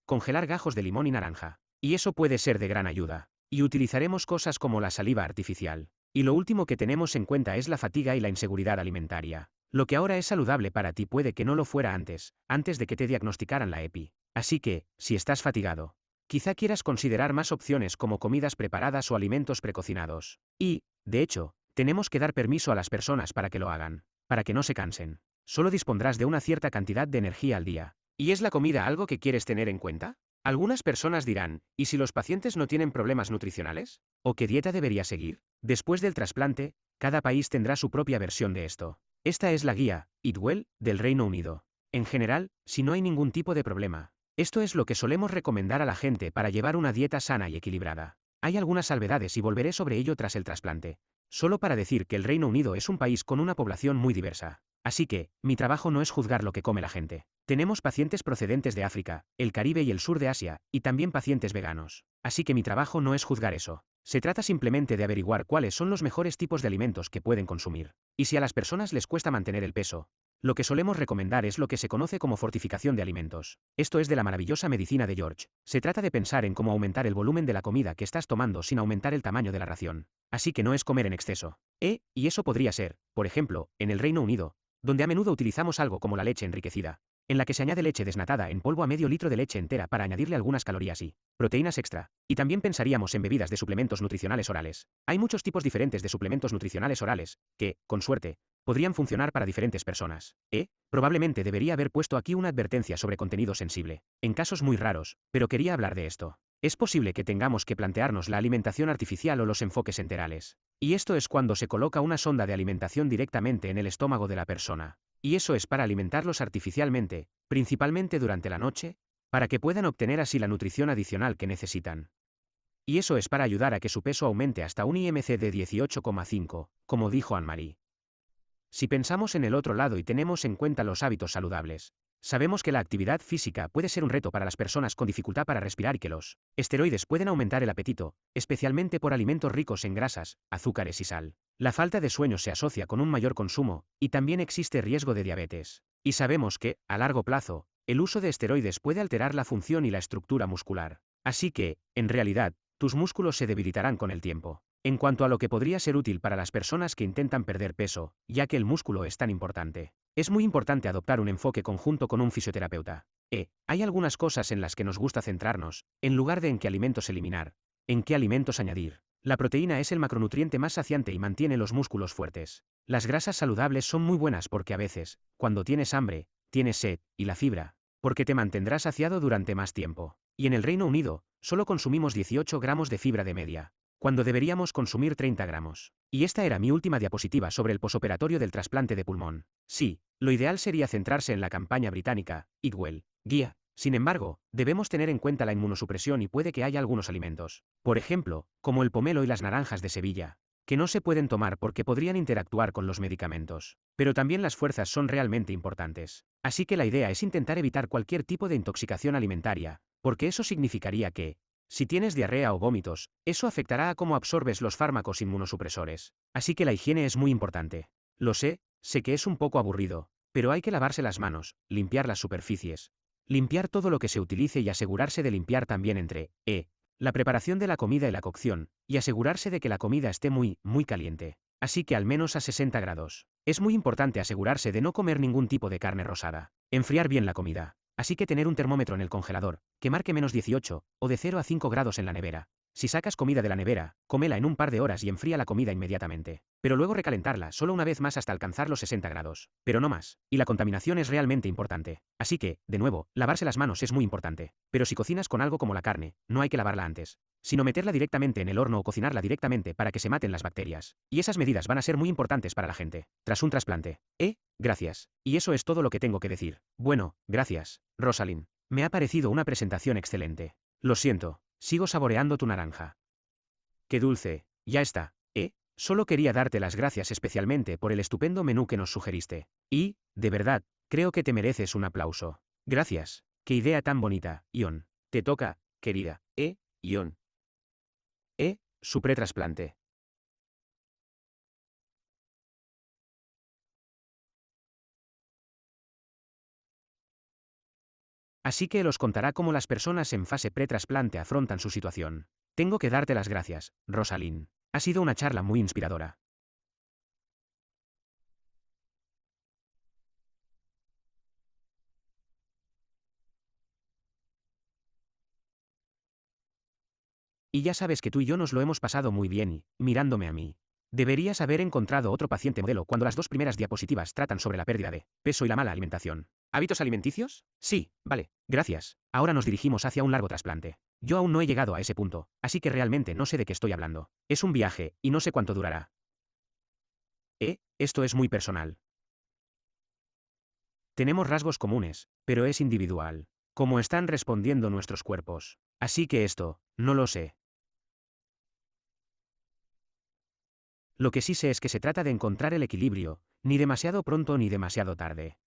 S1: congelar gajos de limón y naranja, y eso puede ser de gran ayuda, y utilizaremos cosas como la saliva artificial. Y lo último que tenemos en cuenta es la fatiga y la inseguridad alimentaria. Lo que ahora es saludable para ti puede que no lo fuera antes de que te diagnosticaran la EPI. Así que, si estás fatigado, quizá quieras considerar más opciones como comidas preparadas o alimentos precocinados. Y, de hecho, tenemos que dar permiso a las personas para que lo hagan, para que no se cansen. Solo dispondrás de una cierta cantidad de energía al día. ¿Y es la comida algo que quieres tener en cuenta? Algunas personas dirán, ¿y si los pacientes no tienen problemas nutricionales? ¿O qué dieta debería seguir? Después del trasplante, cada país tendrá su propia versión de esto. Esta es la guía, Eat Well, del Reino Unido. En general, si no hay ningún tipo de problema, esto es lo que solemos recomendar a la gente para llevar una dieta sana y equilibrada. Hay algunas salvedades y volveré sobre ello tras el trasplante. Solo para decir que el Reino Unido es un país con una población muy diversa. Así que, mi trabajo no es juzgar lo que come la gente. Tenemos pacientes procedentes de África, el Caribe y el sur de Asia, y también pacientes veganos. Así que mi trabajo no es juzgar eso. Se trata simplemente de averiguar cuáles son los mejores tipos de alimentos que pueden consumir. Y si a las personas les cuesta mantener el peso, lo que solemos recomendar es lo que se conoce como fortificación de alimentos. Esto es de la maravillosa medicina de George. Se trata de pensar en cómo aumentar el volumen de la comida que estás tomando sin aumentar el tamaño de la ración. Así que no es comer en exceso. Y eso podría ser, por ejemplo, en el Reino Unido, donde a menudo utilizamos algo como la leche enriquecida, en la que se añade leche desnatada en polvo a medio litro de leche entera para añadirle algunas calorías y proteínas extra. Y también pensaríamos en bebidas de suplementos nutricionales orales. Hay muchos tipos diferentes de suplementos nutricionales orales, que, con suerte, podrían funcionar para diferentes personas. Probablemente debería haber puesto aquí una advertencia sobre contenido sensible, en casos muy raros, pero quería hablar de esto. Es posible que tengamos que plantearnos la alimentación artificial o los enfoques enterales. Y esto es cuando se coloca una sonda de alimentación directamente en el estómago de la persona. Y eso es para alimentarlos artificialmente, principalmente durante la noche, para que puedan obtener así la nutrición adicional que necesitan. Y eso es para ayudar a que su peso aumente hasta un IMC de 18,5, como dijo Anne-Marie. Si pensamos en el otro lado y tenemos en cuenta los hábitos saludables, sabemos que la actividad física puede ser un reto para las personas con dificultad para respirar y que los esteroides pueden aumentar el apetito, especialmente por alimentos ricos en grasas, azúcares y sal. La falta de sueño se asocia con un mayor consumo, y también existe riesgo de diabetes. Y sabemos que, a largo plazo, el uso de esteroides puede alterar la función y la estructura muscular. Así que, en realidad, tus músculos se debilitarán con el tiempo. En cuanto a lo que podría ser útil para las personas que intentan perder peso, ya que el músculo es tan importante, es muy importante adoptar un enfoque conjunto con un fisioterapeuta. Hay algunas cosas en las que nos gusta centrarnos, en lugar de en qué alimentos eliminar, en qué alimentos añadir. La proteína es el macronutriente más saciante y mantiene los músculos fuertes. Las grasas saludables son muy buenas porque a veces, cuando tienes hambre, tienes sed, y la fibra, porque te mantendrás saciado durante más tiempo. Y en el Reino Unido, solo consumimos 18 gramos de fibra de media, cuando deberíamos consumir 30 gramos. Y esta era mi última diapositiva sobre el posoperatorio del trasplante de pulmón. Sí, lo ideal sería centrarse en la campaña británica, Eat Well, guía. Sin embargo, debemos tener en cuenta la inmunosupresión y puede que haya algunos alimentos, por ejemplo, como el pomelo y las naranjas de Sevilla, que no se pueden tomar porque podrían interactuar con los medicamentos. Pero también las fuerzas son realmente importantes. Así que la idea es intentar evitar cualquier tipo de intoxicación alimentaria, porque eso significaría que, si tienes diarrea o vómitos, eso afectará a cómo absorbes los fármacos inmunosupresores. Así que la higiene es muy importante. Lo sé que es un poco aburrido, pero hay que lavarse las manos, limpiar las superficies, limpiar todo lo que se utilice y asegurarse de limpiar también entre la preparación de la comida y la cocción, y asegurarse de que la comida esté muy, muy caliente. Así que al menos a 60 grados. Es muy importante asegurarse de no comer ningún tipo de carne rosada. Enfriar bien la comida. Así que tener un termómetro en el congelador, que marque -18, o de 0 a 5 grados en la nevera. Si sacas comida de la nevera, cómela en un par de horas y enfría la comida inmediatamente. Pero luego recalentarla solo una vez más hasta alcanzar los 60 grados. Pero no más. Y la contaminación es realmente importante. Así que, de nuevo, lavarse las manos es muy importante. Pero si cocinas con algo como la carne, no hay que lavarla antes, sino meterla directamente en el horno o cocinarla directamente para que se maten las bacterias. Y esas medidas van a ser muy importantes para la gente, tras un trasplante. Gracias. Y eso es todo lo que tengo que decir. Bueno, gracias, Rosalind. Me ha parecido una presentación excelente. Lo siento, sigo saboreando tu naranja. Qué dulce, ya está. Solo quería darte las gracias especialmente por el estupendo menú que nos sugeriste. Y, de verdad, creo que te mereces un aplauso. Gracias. Qué idea tan bonita, Ion. Te toca, querida. Ion. Su pretrasplante. Así que los contará cómo las personas en fase pretrasplante afrontan su situación. Tengo que darte las gracias, Rosalind. Ha sido una charla muy inspiradora. Y ya sabes que tú y yo nos lo hemos pasado muy bien y, mirándome a mí, deberías haber encontrado otro paciente modelo cuando las dos primeras diapositivas tratan sobre la pérdida de peso y la mala alimentación. ¿Hábitos alimenticios? Sí, vale, gracias. Ahora nos dirigimos hacia un largo trasplante. Yo aún no he llegado a ese punto, así que realmente no sé de qué estoy hablando. Es un viaje, y no sé cuánto durará. Esto es muy personal. Tenemos rasgos comunes, pero es individual. Cómo están respondiendo nuestros cuerpos. Así que esto, no lo sé. Lo que sí sé es que se trata de encontrar el equilibrio, ni demasiado pronto ni demasiado tarde.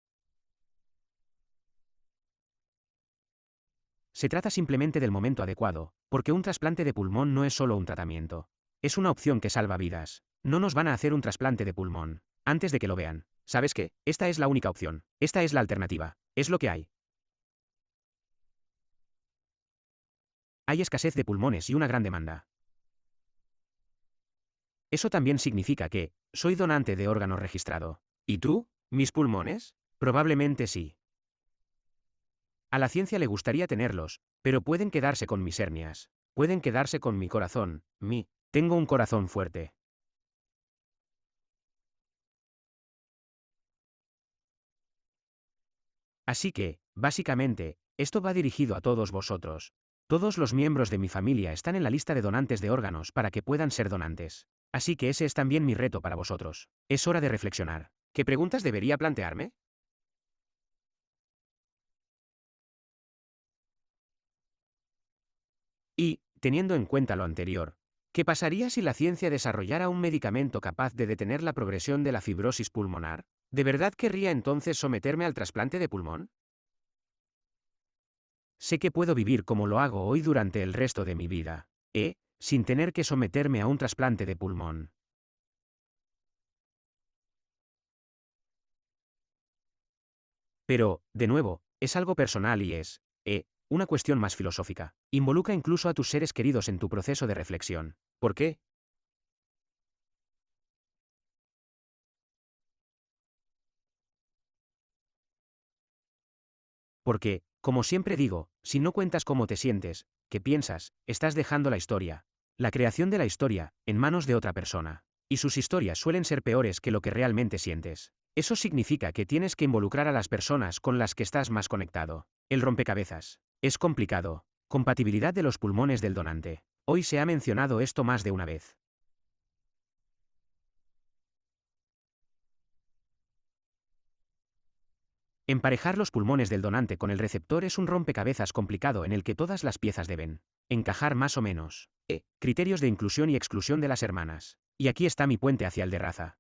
S1: Se trata simplemente del momento adecuado, porque un trasplante de pulmón no es solo un tratamiento. Es una opción que salva vidas. No nos van a hacer un trasplante de pulmón antes de que lo vean. ¿Sabes qué? Esta es la única opción. Esta es la alternativa. Es lo que hay. Hay escasez de pulmones y una gran demanda. Eso también significa que, soy donante de órgano registrado. ¿Y tú? ¿Mis pulmones? Probablemente sí. A la ciencia le gustaría tenerlos, pero pueden quedarse con mis hernias. Pueden quedarse con mi corazón. Tengo un corazón fuerte. Así que, básicamente, esto va dirigido a todos vosotros. Todos los miembros de mi familia están en la lista de donantes de órganos para que puedan ser donantes. Así que ese es también mi reto para vosotros. Es hora de reflexionar. ¿Qué preguntas debería plantearme? Y, teniendo en cuenta lo anterior, ¿qué pasaría si la ciencia desarrollara un medicamento capaz de detener la progresión de la fibrosis pulmonar? ¿De verdad querría entonces someterme al trasplante de pulmón? Sé que puedo vivir como lo hago hoy durante el resto de mi vida, sin tener que someterme a un trasplante de pulmón. Pero, de nuevo, es algo personal y es, una cuestión más filosófica. Involucra incluso a tus seres queridos en tu proceso de reflexión. ¿Por qué? Porque, como siempre digo, si no cuentas cómo te sientes, qué piensas, estás dejando la historia, la creación de la historia, en manos de otra persona. Y sus historias suelen ser peores que lo que realmente sientes. Eso significa que tienes que involucrar a las personas con las que estás más conectado. El rompecabezas. Es complicado. Compatibilidad de los pulmones del donante. Hoy se ha mencionado esto más de una vez. Emparejar los pulmones del donante con el receptor es un rompecabezas complicado en el que todas las piezas deben encajar más o menos. Criterios de inclusión y exclusión de las hermanas. Y aquí está mi puente hacia el de raza.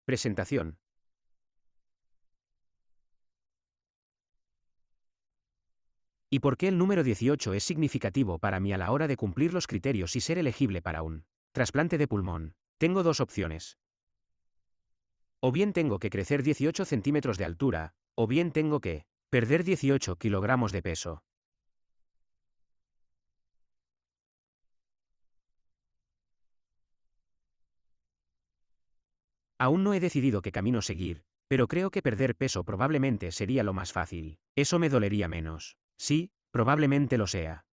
S1: Presentación. ¿Y por qué el número 18 es significativo para mí a la hora de cumplir los criterios y ser elegible para un trasplante de pulmón? Tengo dos opciones. O bien tengo que crecer 18 centímetros de altura, o bien tengo que perder 18 kilogramos de peso. Aún no he decidido qué camino seguir, pero creo que perder peso probablemente sería lo más fácil. Eso me dolería menos. Sí, probablemente lo sea.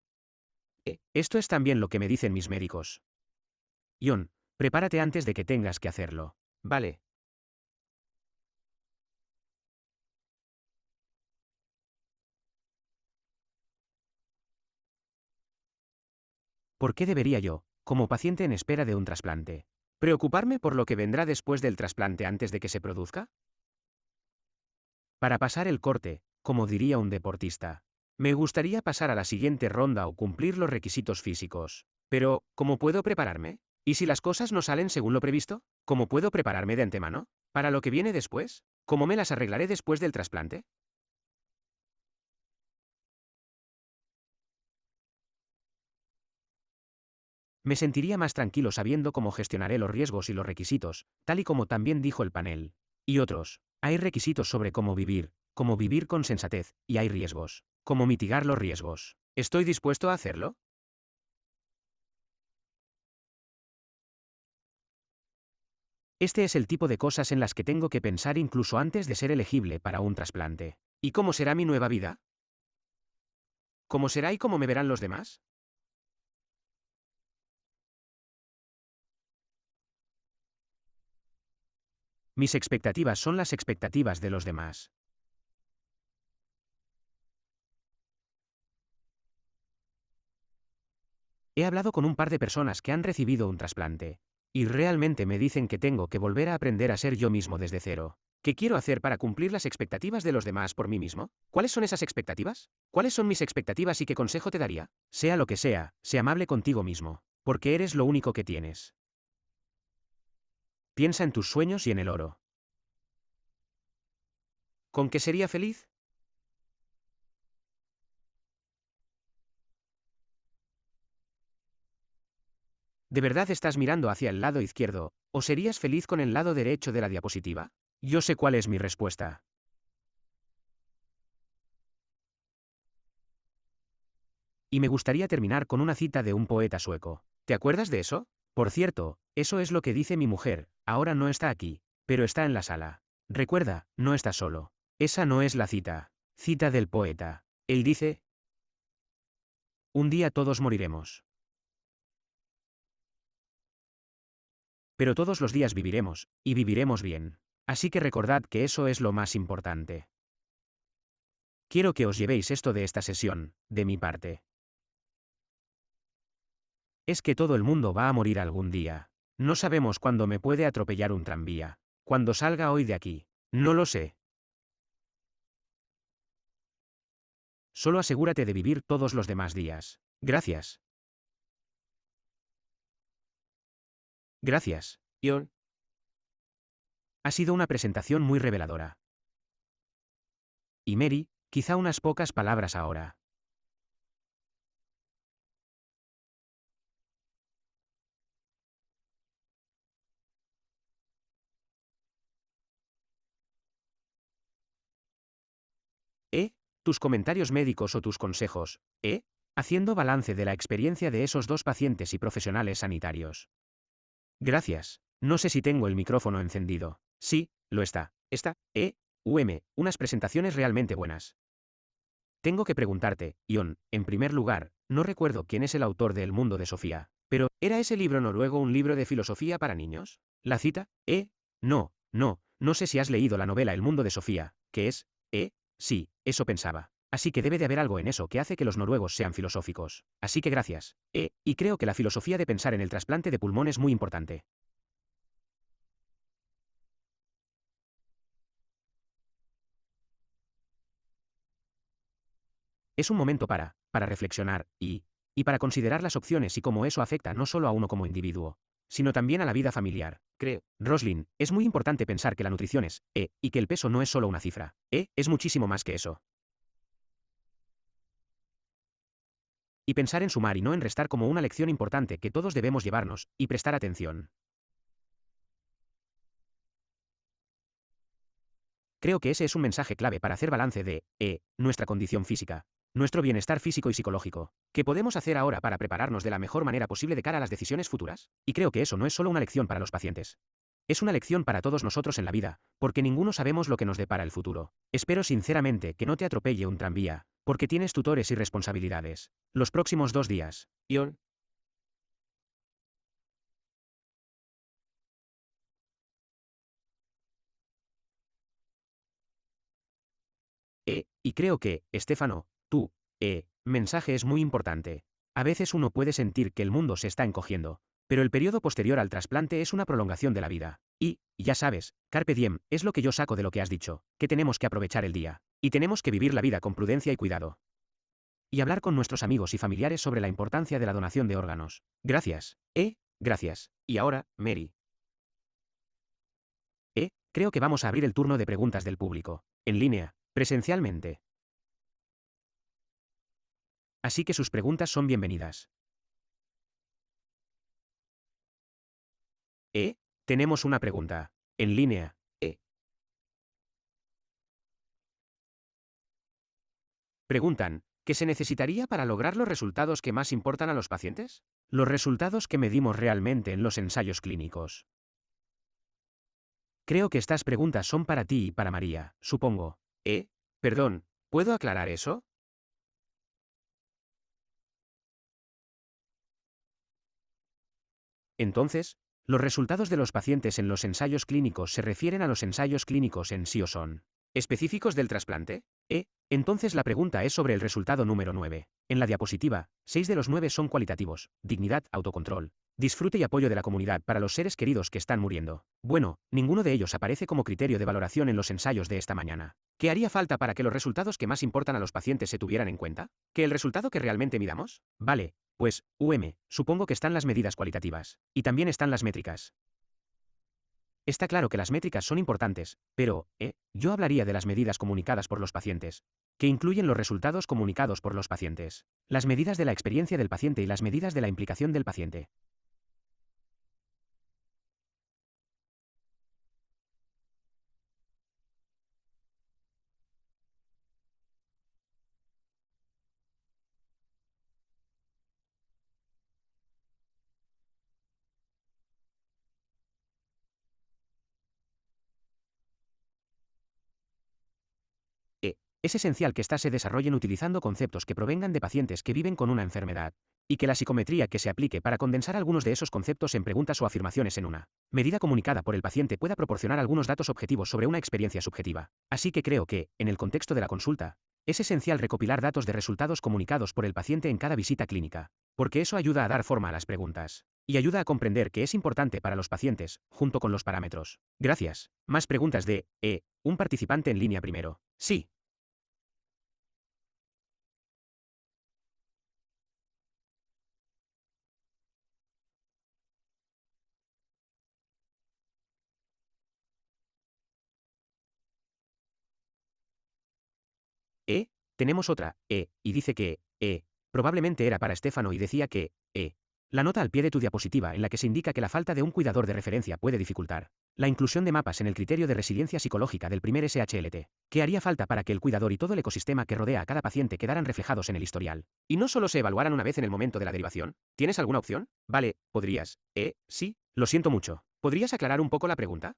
S1: Esto es también lo que me dicen mis médicos. Ion, prepárate antes de que tengas que hacerlo. Vale. ¿Por qué debería yo, como paciente en espera de un trasplante, preocuparme por lo que vendrá después del trasplante antes de que se produzca? Para pasar el corte, como diría un deportista, me gustaría pasar a la siguiente ronda o cumplir los requisitos físicos. Pero, ¿cómo puedo prepararme? ¿Y si las cosas no salen según lo previsto? ¿Cómo puedo prepararme de antemano? ¿Para lo que viene después? ¿Cómo me las arreglaré después del trasplante? Me sentiría más tranquilo sabiendo cómo gestionaré los riesgos y los requisitos, tal y como también dijo el panel. Y otros. Hay requisitos sobre cómo vivir con sensatez, y hay riesgos. Cómo mitigar los riesgos. ¿Estoy dispuesto a hacerlo? Este es el tipo de cosas en las que tengo que pensar incluso antes de ser elegible para un trasplante. ¿Y cómo será mi nueva vida? ¿Cómo será y cómo me verán los demás? Mis expectativas son las expectativas de los demás. He hablado con un par de personas que han recibido un trasplante, y realmente me dicen que tengo que volver a aprender a ser yo mismo desde cero. ¿Qué quiero hacer para cumplir las expectativas de los demás por mí mismo? ¿Cuáles son esas expectativas? ¿Cuáles son mis expectativas y qué consejo te daría? Sea lo que sea, sé amable contigo mismo, porque eres lo único que tienes. Piensa en tus sueños y en el oro. ¿Con qué sería feliz? ¿De verdad estás mirando hacia el lado izquierdo, o serías feliz con el lado derecho de la diapositiva? Yo sé cuál es mi respuesta. Y me gustaría terminar con una cita de un poeta sueco. ¿Te acuerdas de eso? Por cierto, eso es lo que dice mi mujer, ahora no está aquí, pero está en la sala. Recuerda, no estás solo. Esa no es la cita. Cita del poeta. Él dice, un día todos moriremos. Pero todos los días viviremos, y viviremos bien. Así que recordad que eso es lo más importante. Quiero que os llevéis esto de esta sesión, de mi parte. Es que todo el mundo va a morir algún día. No sabemos cuándo me puede atropellar un tranvía. Cuando salga hoy de aquí. No lo sé. Solo asegúrate de vivir todos los demás días. Gracias. Gracias, Ion. Ha sido una presentación muy reveladora. Y Mary, quizá unas pocas palabras ahora. Tus comentarios médicos o tus consejos, haciendo balance de la experiencia de esos dos pacientes y profesionales sanitarios. Gracias. No sé si tengo el micrófono encendido. Sí, lo está. Unas presentaciones realmente buenas. Tengo que preguntarte, Ion, en primer lugar, no recuerdo quién es el autor de El mundo de Sofía, pero ¿era ese libro noruego un libro de filosofía para niños? ¿La cita? No sé si has leído la novela El mundo de Sofía, que es, sí, eso pensaba. Así que debe de haber algo en eso que hace que los noruegos sean filosóficos. Así que gracias. Y creo que la filosofía de pensar en el trasplante de pulmón es muy importante. Es un momento para reflexionar y para considerar las opciones y cómo eso afecta no solo a uno como individuo, sino también a la vida familiar. Creo, Roslyn, es muy importante pensar que la nutrición es, y que el peso no es solo una cifra, es muchísimo más que eso. Y pensar en sumar y no en restar como una lección importante que todos debemos llevarnos, y prestar atención. Creo que ese es un mensaje clave para hacer balance de, nuestra condición física, nuestro bienestar físico y psicológico. ¿Qué podemos hacer ahora para prepararnos de la mejor manera posible de cara a las decisiones futuras? Y creo que eso no es solo una lección para los pacientes. Es una lección para todos nosotros en la vida, porque ninguno sabemos lo que nos depara el futuro. Espero sinceramente que no te atropelle un tranvía, porque tienes tutores y responsabilidades. Los próximos 2 días. Ion. Y creo que, Estefano, mensaje es muy importante. A veces uno puede sentir que el mundo se está encogiendo, pero el periodo posterior al trasplante es una prolongación de la vida. Y, ya sabes, carpe diem, es lo que yo saco de lo que has dicho, que tenemos que aprovechar el día. Y tenemos que vivir la vida con prudencia y cuidado. Y hablar con nuestros amigos y familiares sobre la importancia de la donación de órganos. Gracias. Gracias. Y ahora, Mary. Creo que vamos a abrir el turno de preguntas del público. En línea, presencialmente. Así que sus preguntas son bienvenidas. Tenemos una pregunta. En línea. Preguntan, ¿qué se necesitaría para lograr los resultados que más importan a los pacientes? Los resultados que medimos realmente en los ensayos clínicos. Creo que estas preguntas son para ti y para María, supongo. Perdón, ¿puedo aclarar eso? Entonces, los resultados de los pacientes en los ensayos clínicos se refieren a los ensayos clínicos en sí o son específicos del trasplante. Entonces la pregunta es sobre el resultado número 9. En la diapositiva, 6 de los 9 son cualitativos: dignidad, autocontrol, disfrute y apoyo de la comunidad para los seres queridos que están muriendo. Bueno, ninguno de ellos aparece como criterio de valoración en los ensayos de esta mañana. ¿Qué haría falta para que los resultados que más importan a los pacientes se tuvieran en cuenta? ¿Que el resultado que realmente midamos? Vale, pues, supongo que están las medidas cualitativas. Y también están las métricas. Está claro que las métricas son importantes, pero, yo hablaría de las medidas comunicadas por los pacientes, que incluyen los resultados comunicados por los pacientes, las medidas de la experiencia del paciente y las medidas de la implicación del paciente. Es esencial que éstas se desarrollen utilizando conceptos que provengan de pacientes que viven con una enfermedad, y que la psicometría que se aplique para condensar algunos de esos conceptos en preguntas o afirmaciones en una medida comunicada por el paciente pueda proporcionar algunos datos objetivos sobre una experiencia subjetiva. Así que creo que, en el contexto de la consulta, es esencial recopilar datos de resultados comunicados por el paciente en cada visita clínica, porque eso ayuda a dar forma a las preguntas, y ayuda a comprender que es importante para los pacientes, junto con los parámetros. Gracias. Más preguntas de, un participante en línea primero. Sí. ¿Eh? Tenemos otra, y dice que, probablemente era para Estefano y decía que, la nota al pie de tu diapositiva en la que se indica que la falta de un cuidador de referencia puede dificultar la inclusión de mapas en el criterio de resiliencia psicológica del primer SHLT. ¿Qué haría falta para que el cuidador y todo el ecosistema que rodea a cada paciente quedaran reflejados en el historial? Y no solo se evaluaran una vez en el momento de la derivación. ¿Tienes alguna opción? Vale, podrías. Sí, lo siento mucho. ¿Podrías aclarar un poco la pregunta?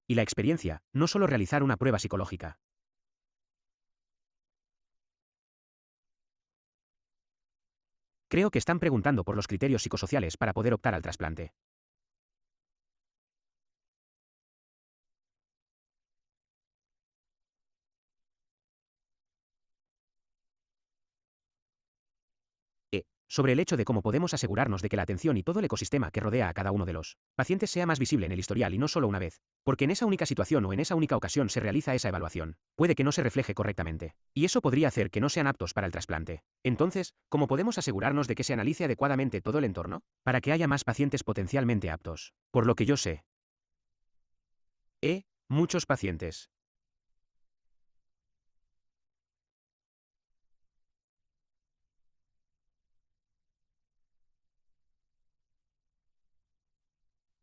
S1: Y la experiencia, no solo realizar una prueba psicológica. Creo que están preguntando por los criterios psicosociales para poder optar al trasplante. Sobre el hecho de cómo podemos asegurarnos de que la atención y todo el ecosistema que rodea a cada uno de los pacientes sea más visible en el historial y no solo una vez, porque en esa única situación o en esa única ocasión se realiza esa evaluación, puede que no se refleje correctamente, y eso podría hacer que no sean aptos para el trasplante. Entonces, ¿cómo podemos asegurarnos de que se analice adecuadamente todo el entorno, para que haya más pacientes potencialmente aptos? Por lo que yo sé, muchos pacientes.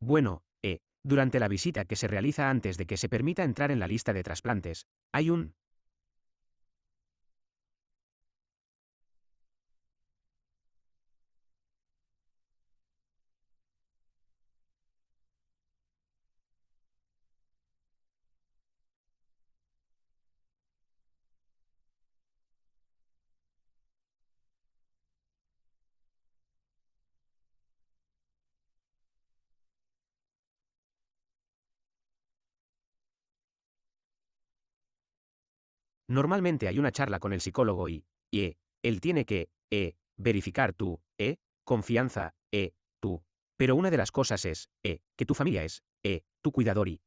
S1: Bueno, Durante la visita que se realiza antes de que se permita entrar en la lista de trasplantes, hay un... Normalmente hay una charla con el psicólogo él tiene que, verificar confianza, tú. Pero una de las cosas es, que tu familia es, tu cuidador y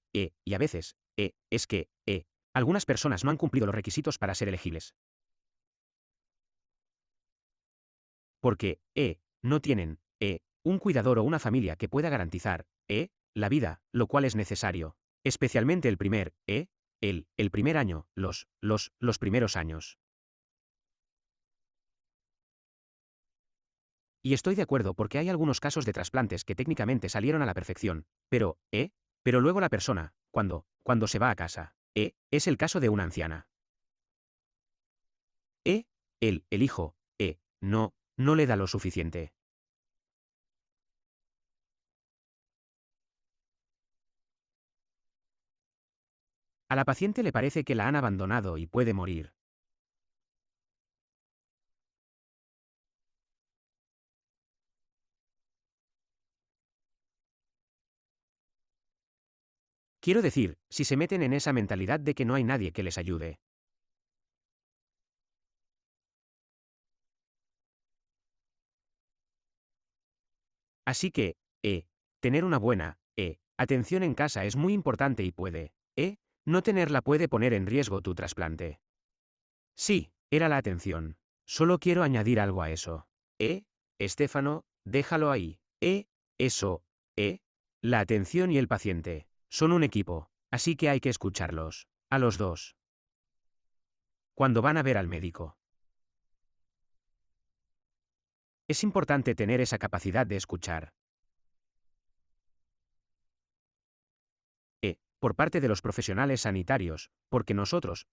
S1: a veces, es que, algunas personas no han cumplido los requisitos para ser elegibles. Porque, no tienen, un cuidador o una familia que pueda garantizar, la vida, lo cual es necesario. Especialmente el primer, el primer año, los primeros años. Y estoy de acuerdo porque hay algunos casos de trasplantes que técnicamente salieron a la perfección, pero luego la persona, cuando se va a casa, es el caso de una anciana. El hijo, no le da lo suficiente. A la paciente le parece que la han abandonado y puede morir. Quiero decir, si se meten en esa mentalidad de que no hay nadie que les ayude. Así que, tener una buena, atención en casa es muy importante y puede, no tenerla puede poner en riesgo tu trasplante. Sí, era la atención. Solo quiero añadir algo a eso. Estéfano, déjalo ahí. Eso, la atención y el paciente. Son un equipo, así que hay que escucharlos. A los dos. Cuando van a ver al médico. Es importante tener esa capacidad de escuchar. Por parte de los profesionales sanitarios, porque nosotros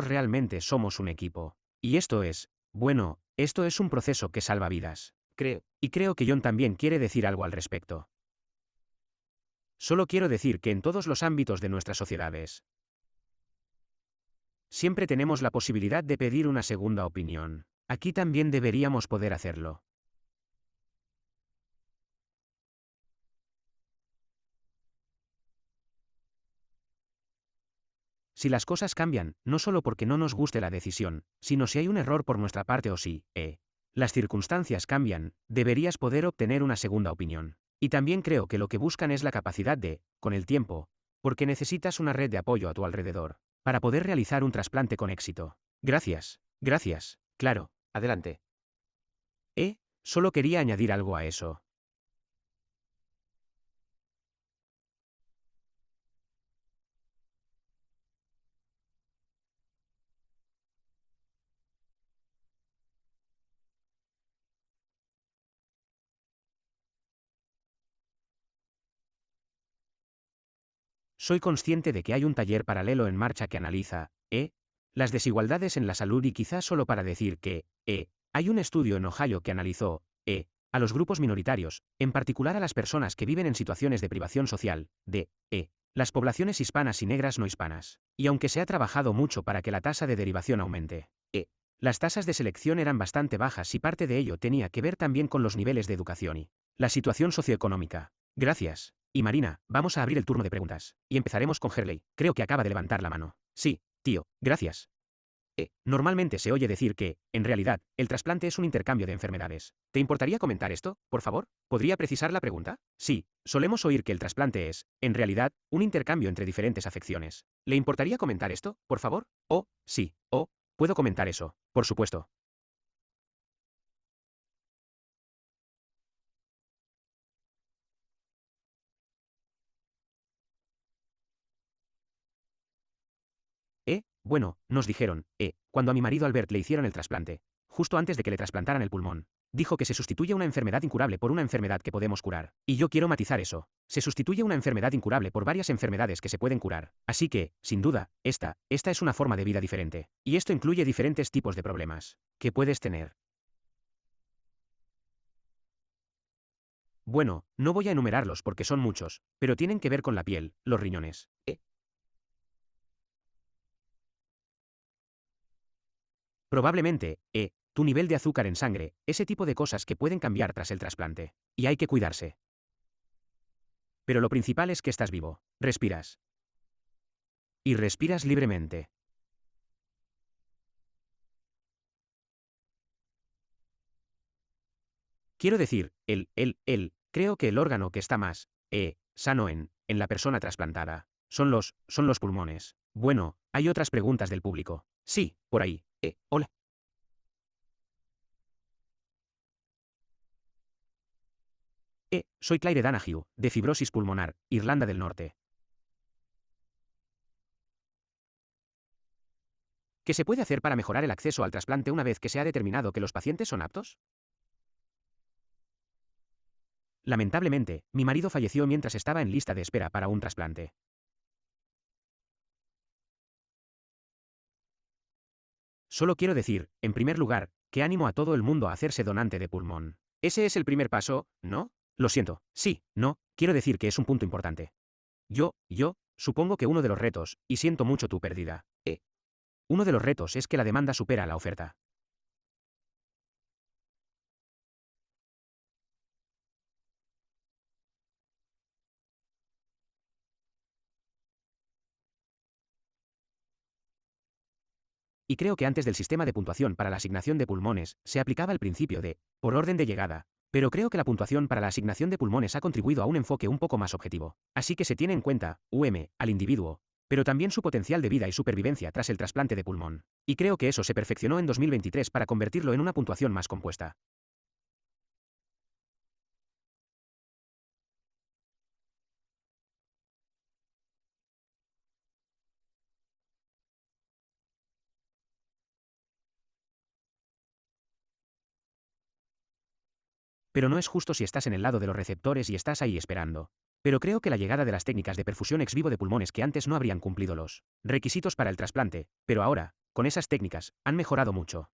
S1: realmente somos un equipo. Y esto es un proceso que salva vidas. Y creo que John también quiere decir algo al respecto. Solo quiero decir que en todos los ámbitos de nuestras sociedades, siempre tenemos la posibilidad de pedir una segunda opinión. Aquí también deberíamos poder hacerlo. Si las cosas cambian, no solo porque no nos guste la decisión, sino si hay un error por nuestra parte o si, las circunstancias cambian, deberías poder obtener una segunda opinión. Y también creo que lo que buscan es la capacidad de, con el tiempo, porque necesitas una red de apoyo a tu alrededor, para poder realizar un trasplante con éxito. Gracias, claro, adelante. Solo quería añadir algo a eso. Soy consciente de que hay un taller paralelo en marcha que analiza, las desigualdades en la salud y quizás solo para decir que, hay un estudio en Ohio que analizó, a los grupos minoritarios, en particular a las personas que viven en situaciones de privación social, las poblaciones hispanas y negras no hispanas. Y aunque se ha trabajado mucho para que la tasa de derivación aumente, las tasas de selección eran bastante bajas y parte de ello tenía que ver también con los niveles de educación y la situación socioeconómica. Gracias. Y Marina, vamos a abrir el turno de preguntas. Y empezaremos con Herley. Creo que acaba de levantar la mano. Sí, tío, gracias. Normalmente se oye decir que, en realidad, el trasplante es un intercambio de enfermedades. ¿Te importaría comentar esto, por favor? ¿Podría precisar la pregunta? Sí, solemos oír que el trasplante es, en realidad, un intercambio entre diferentes afecciones. ¿Le importaría comentar esto, por favor? Sí, puedo comentar eso, por supuesto. Bueno, nos dijeron, cuando a mi marido Albert le hicieron el trasplante, justo antes de que le trasplantaran el pulmón, Dijo que se sustituye una enfermedad incurable por una enfermedad que podemos curar. Y yo quiero matizar eso. Se sustituye una enfermedad incurable por varias enfermedades que se pueden curar. Así que, sin duda, esta es una forma de vida diferente. Y esto incluye diferentes tipos de problemas que puedes tener. Bueno, no voy a enumerarlos porque son muchos, pero tienen que ver con la piel, los riñones. Probablemente, tu nivel de azúcar en sangre, ese tipo de cosas que pueden cambiar tras el trasplante. Y hay que cuidarse. Pero lo principal es que estás vivo. Respiras. Y respiras libremente. Quiero decir, creo que el órgano que está más, sano en la persona trasplantada, son los pulmones. Bueno, hay otras preguntas del público. Sí, por ahí. Hola. Soy Claire Danahue, de fibrosis pulmonar, Irlanda del Norte. ¿Qué se puede hacer para mejorar el acceso al trasplante una vez que se ha determinado que los pacientes son aptos? Lamentablemente, mi marido falleció mientras estaba en lista de espera para un trasplante. Solo quiero decir, en primer lugar, que animo a todo el mundo a hacerse donante de pulmón. Ese es el primer paso, ¿no? Lo siento, sí, no, quiero decir que es un punto importante. Supongo que uno de los retos, y siento mucho tu pérdida. Uno de los retos es que la demanda supera la oferta. Y creo que antes del sistema de puntuación para la asignación de pulmones, se aplicaba el principio de, por orden de llegada, pero creo que la puntuación para la asignación de pulmones ha contribuido a un enfoque un poco más objetivo. Así que se tiene en cuenta, al individuo, pero también su potencial de vida y supervivencia tras el trasplante de pulmón. Y creo que eso se perfeccionó en 2023 para convertirlo en una puntuación más compuesta. Pero no es justo si estás en el lado de los receptores y estás ahí esperando. Pero creo que la llegada de las técnicas de perfusión ex vivo de pulmones que antes no habrían cumplido los requisitos para el trasplante, pero ahora, con esas técnicas, han mejorado mucho.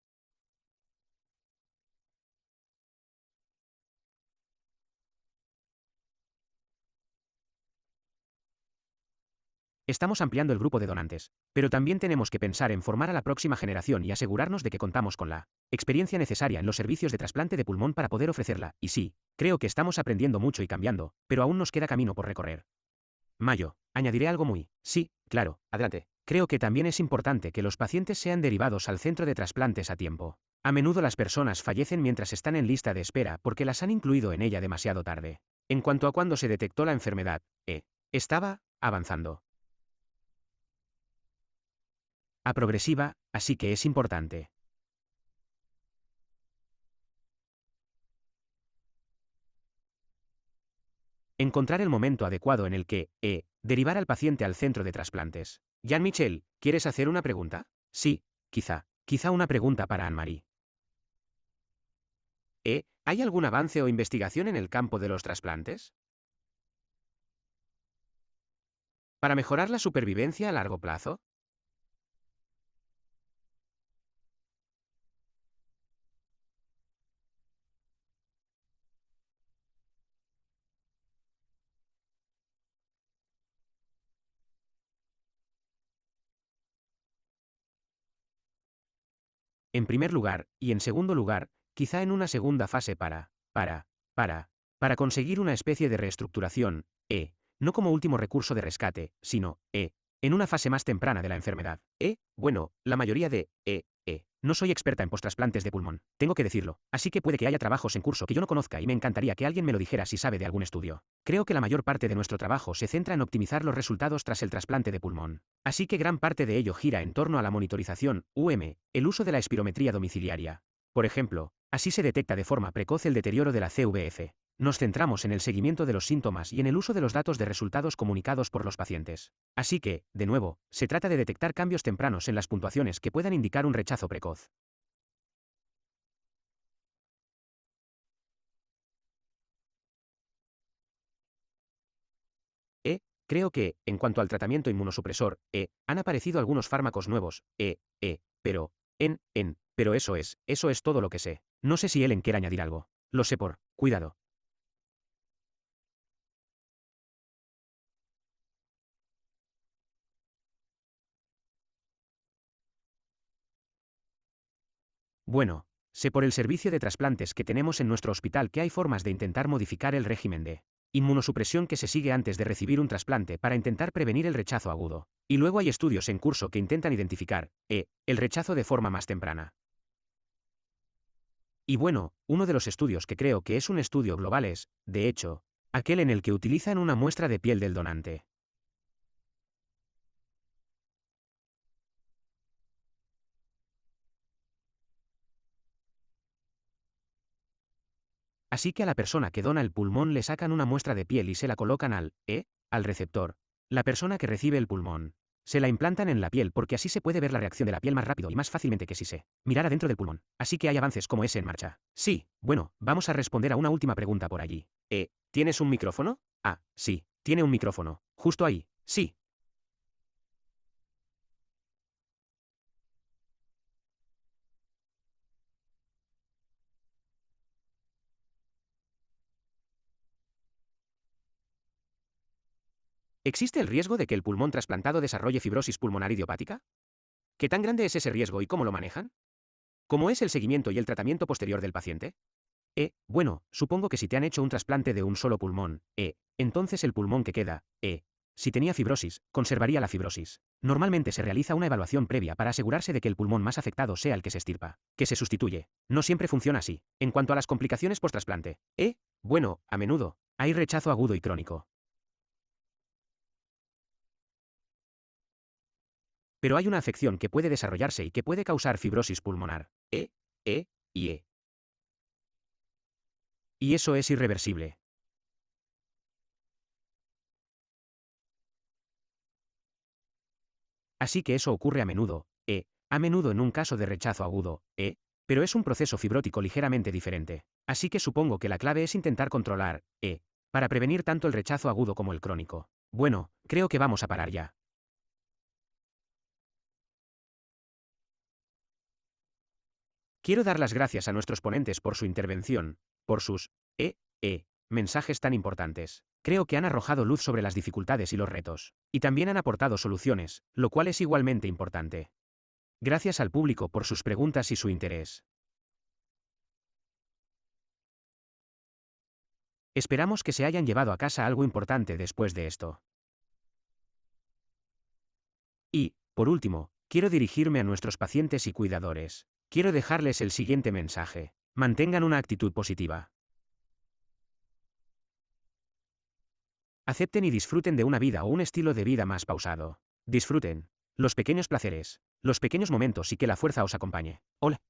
S1: Estamos ampliando el grupo de donantes, pero también tenemos que pensar en formar a la próxima generación y asegurarnos de que contamos con la experiencia necesaria en los servicios de trasplante de pulmón para poder ofrecerla. Y sí, creo que estamos aprendiendo mucho y cambiando, pero aún nos queda camino por recorrer. Mayo, añadiré algo muy, sí, claro, adelante. Creo que también es importante que los pacientes sean derivados al centro de trasplantes a tiempo. A menudo las personas fallecen mientras están en lista de espera porque las han incluido en ella demasiado tarde. En cuanto a cuando se detectó la enfermedad, estaba avanzando a progresiva, así que es importante encontrar el momento adecuado en el que, derivar al paciente al centro de trasplantes. Jean-Michel, ¿quieres hacer una pregunta? Sí, quizá una pregunta para Anne-Marie. ¿Hay algún avance o investigación en el campo de los trasplantes? ¿Para mejorar la supervivencia a largo plazo? En primer lugar, y en segundo lugar, quizá en una segunda fase para conseguir una especie de reestructuración, no como último recurso de rescate, sino, en una fase más temprana de la enfermedad. Bueno, la mayoría no soy experta en posttrasplantes de pulmón, tengo que decirlo, así que puede que haya trabajos en curso que yo no conozca y me encantaría que alguien me lo dijera si sabe de algún estudio. Creo que la mayor parte de nuestro trabajo se centra en optimizar los resultados tras el trasplante de pulmón. Así que gran parte de ello gira en torno a la monitorización, el uso de la espirometría domiciliaria. Por ejemplo, así se detecta de forma precoz el deterioro de la CVF. Nos centramos en el seguimiento de los síntomas y en el uso de los datos de resultados comunicados por los pacientes. Así que, de nuevo, se trata de detectar cambios tempranos en las puntuaciones que puedan indicar un rechazo precoz. Creo que, en cuanto al tratamiento inmunosupresor, han aparecido algunos fármacos nuevos, pero eso es todo lo que sé. No sé si Ellen quiere añadir algo. Lo sé por, cuidado. Bueno, sé por el servicio de trasplantes que tenemos en nuestro hospital que hay formas de intentar modificar el régimen de inmunosupresión que se sigue antes de recibir un trasplante para intentar prevenir el rechazo agudo. Y luego hay estudios en curso que intentan identificar, el rechazo de forma más temprana. Y bueno, uno de los estudios que creo que es un estudio global es, de hecho, aquel en el que utilizan una muestra de piel del donante. Así que a la persona que dona el pulmón le sacan una muestra de piel y se la colocan al receptor. La persona que recibe el pulmón. Se la implantan en la piel porque así se puede ver la reacción de la piel más rápido y más fácilmente que si se mirara dentro del pulmón. Así que hay avances como ese en marcha. Sí, bueno, vamos a responder a una última pregunta por allí. ¿Tienes un micrófono? Ah, sí, tiene un micrófono. Justo ahí. Sí. ¿Existe el riesgo de que el pulmón trasplantado desarrolle fibrosis pulmonar idiopática? ¿Qué tan grande es ese riesgo y cómo lo manejan? ¿Cómo es el seguimiento y el tratamiento posterior del paciente? Bueno, supongo que si te han hecho un trasplante de un solo pulmón, entonces el pulmón que queda, si tenía fibrosis, conservaría la fibrosis. Normalmente se realiza una evaluación previa para asegurarse de que el pulmón más afectado sea el que se extirpa, que se sustituye. No siempre funciona así. En cuanto a las complicaciones post-trasplante, bueno, a menudo, hay rechazo agudo y crónico. Pero hay una afección que puede desarrollarse y que puede causar fibrosis pulmonar. E, y E. Y eso es irreversible. Así que eso ocurre a menudo en un caso de rechazo agudo, pero es un proceso fibrótico ligeramente diferente. Así que supongo que la clave es intentar controlar, para prevenir tanto el rechazo agudo como el crónico. Bueno, creo que vamos a parar ya. Quiero dar las gracias a nuestros ponentes por su intervención, por sus, mensajes tan importantes. Creo que han arrojado luz sobre las dificultades y los retos. Y también han aportado soluciones, lo cual es igualmente importante. Gracias al público por sus preguntas y su interés. Esperamos que se hayan llevado a casa algo importante después de esto. Y, por último, quiero dirigirme a nuestros pacientes y cuidadores. Quiero dejarles el siguiente mensaje. Mantengan una actitud positiva. Acepten y disfruten de una vida o un estilo de vida más pausado. Disfruten los pequeños placeres, los pequeños momentos y que la fuerza os acompañe. Hola.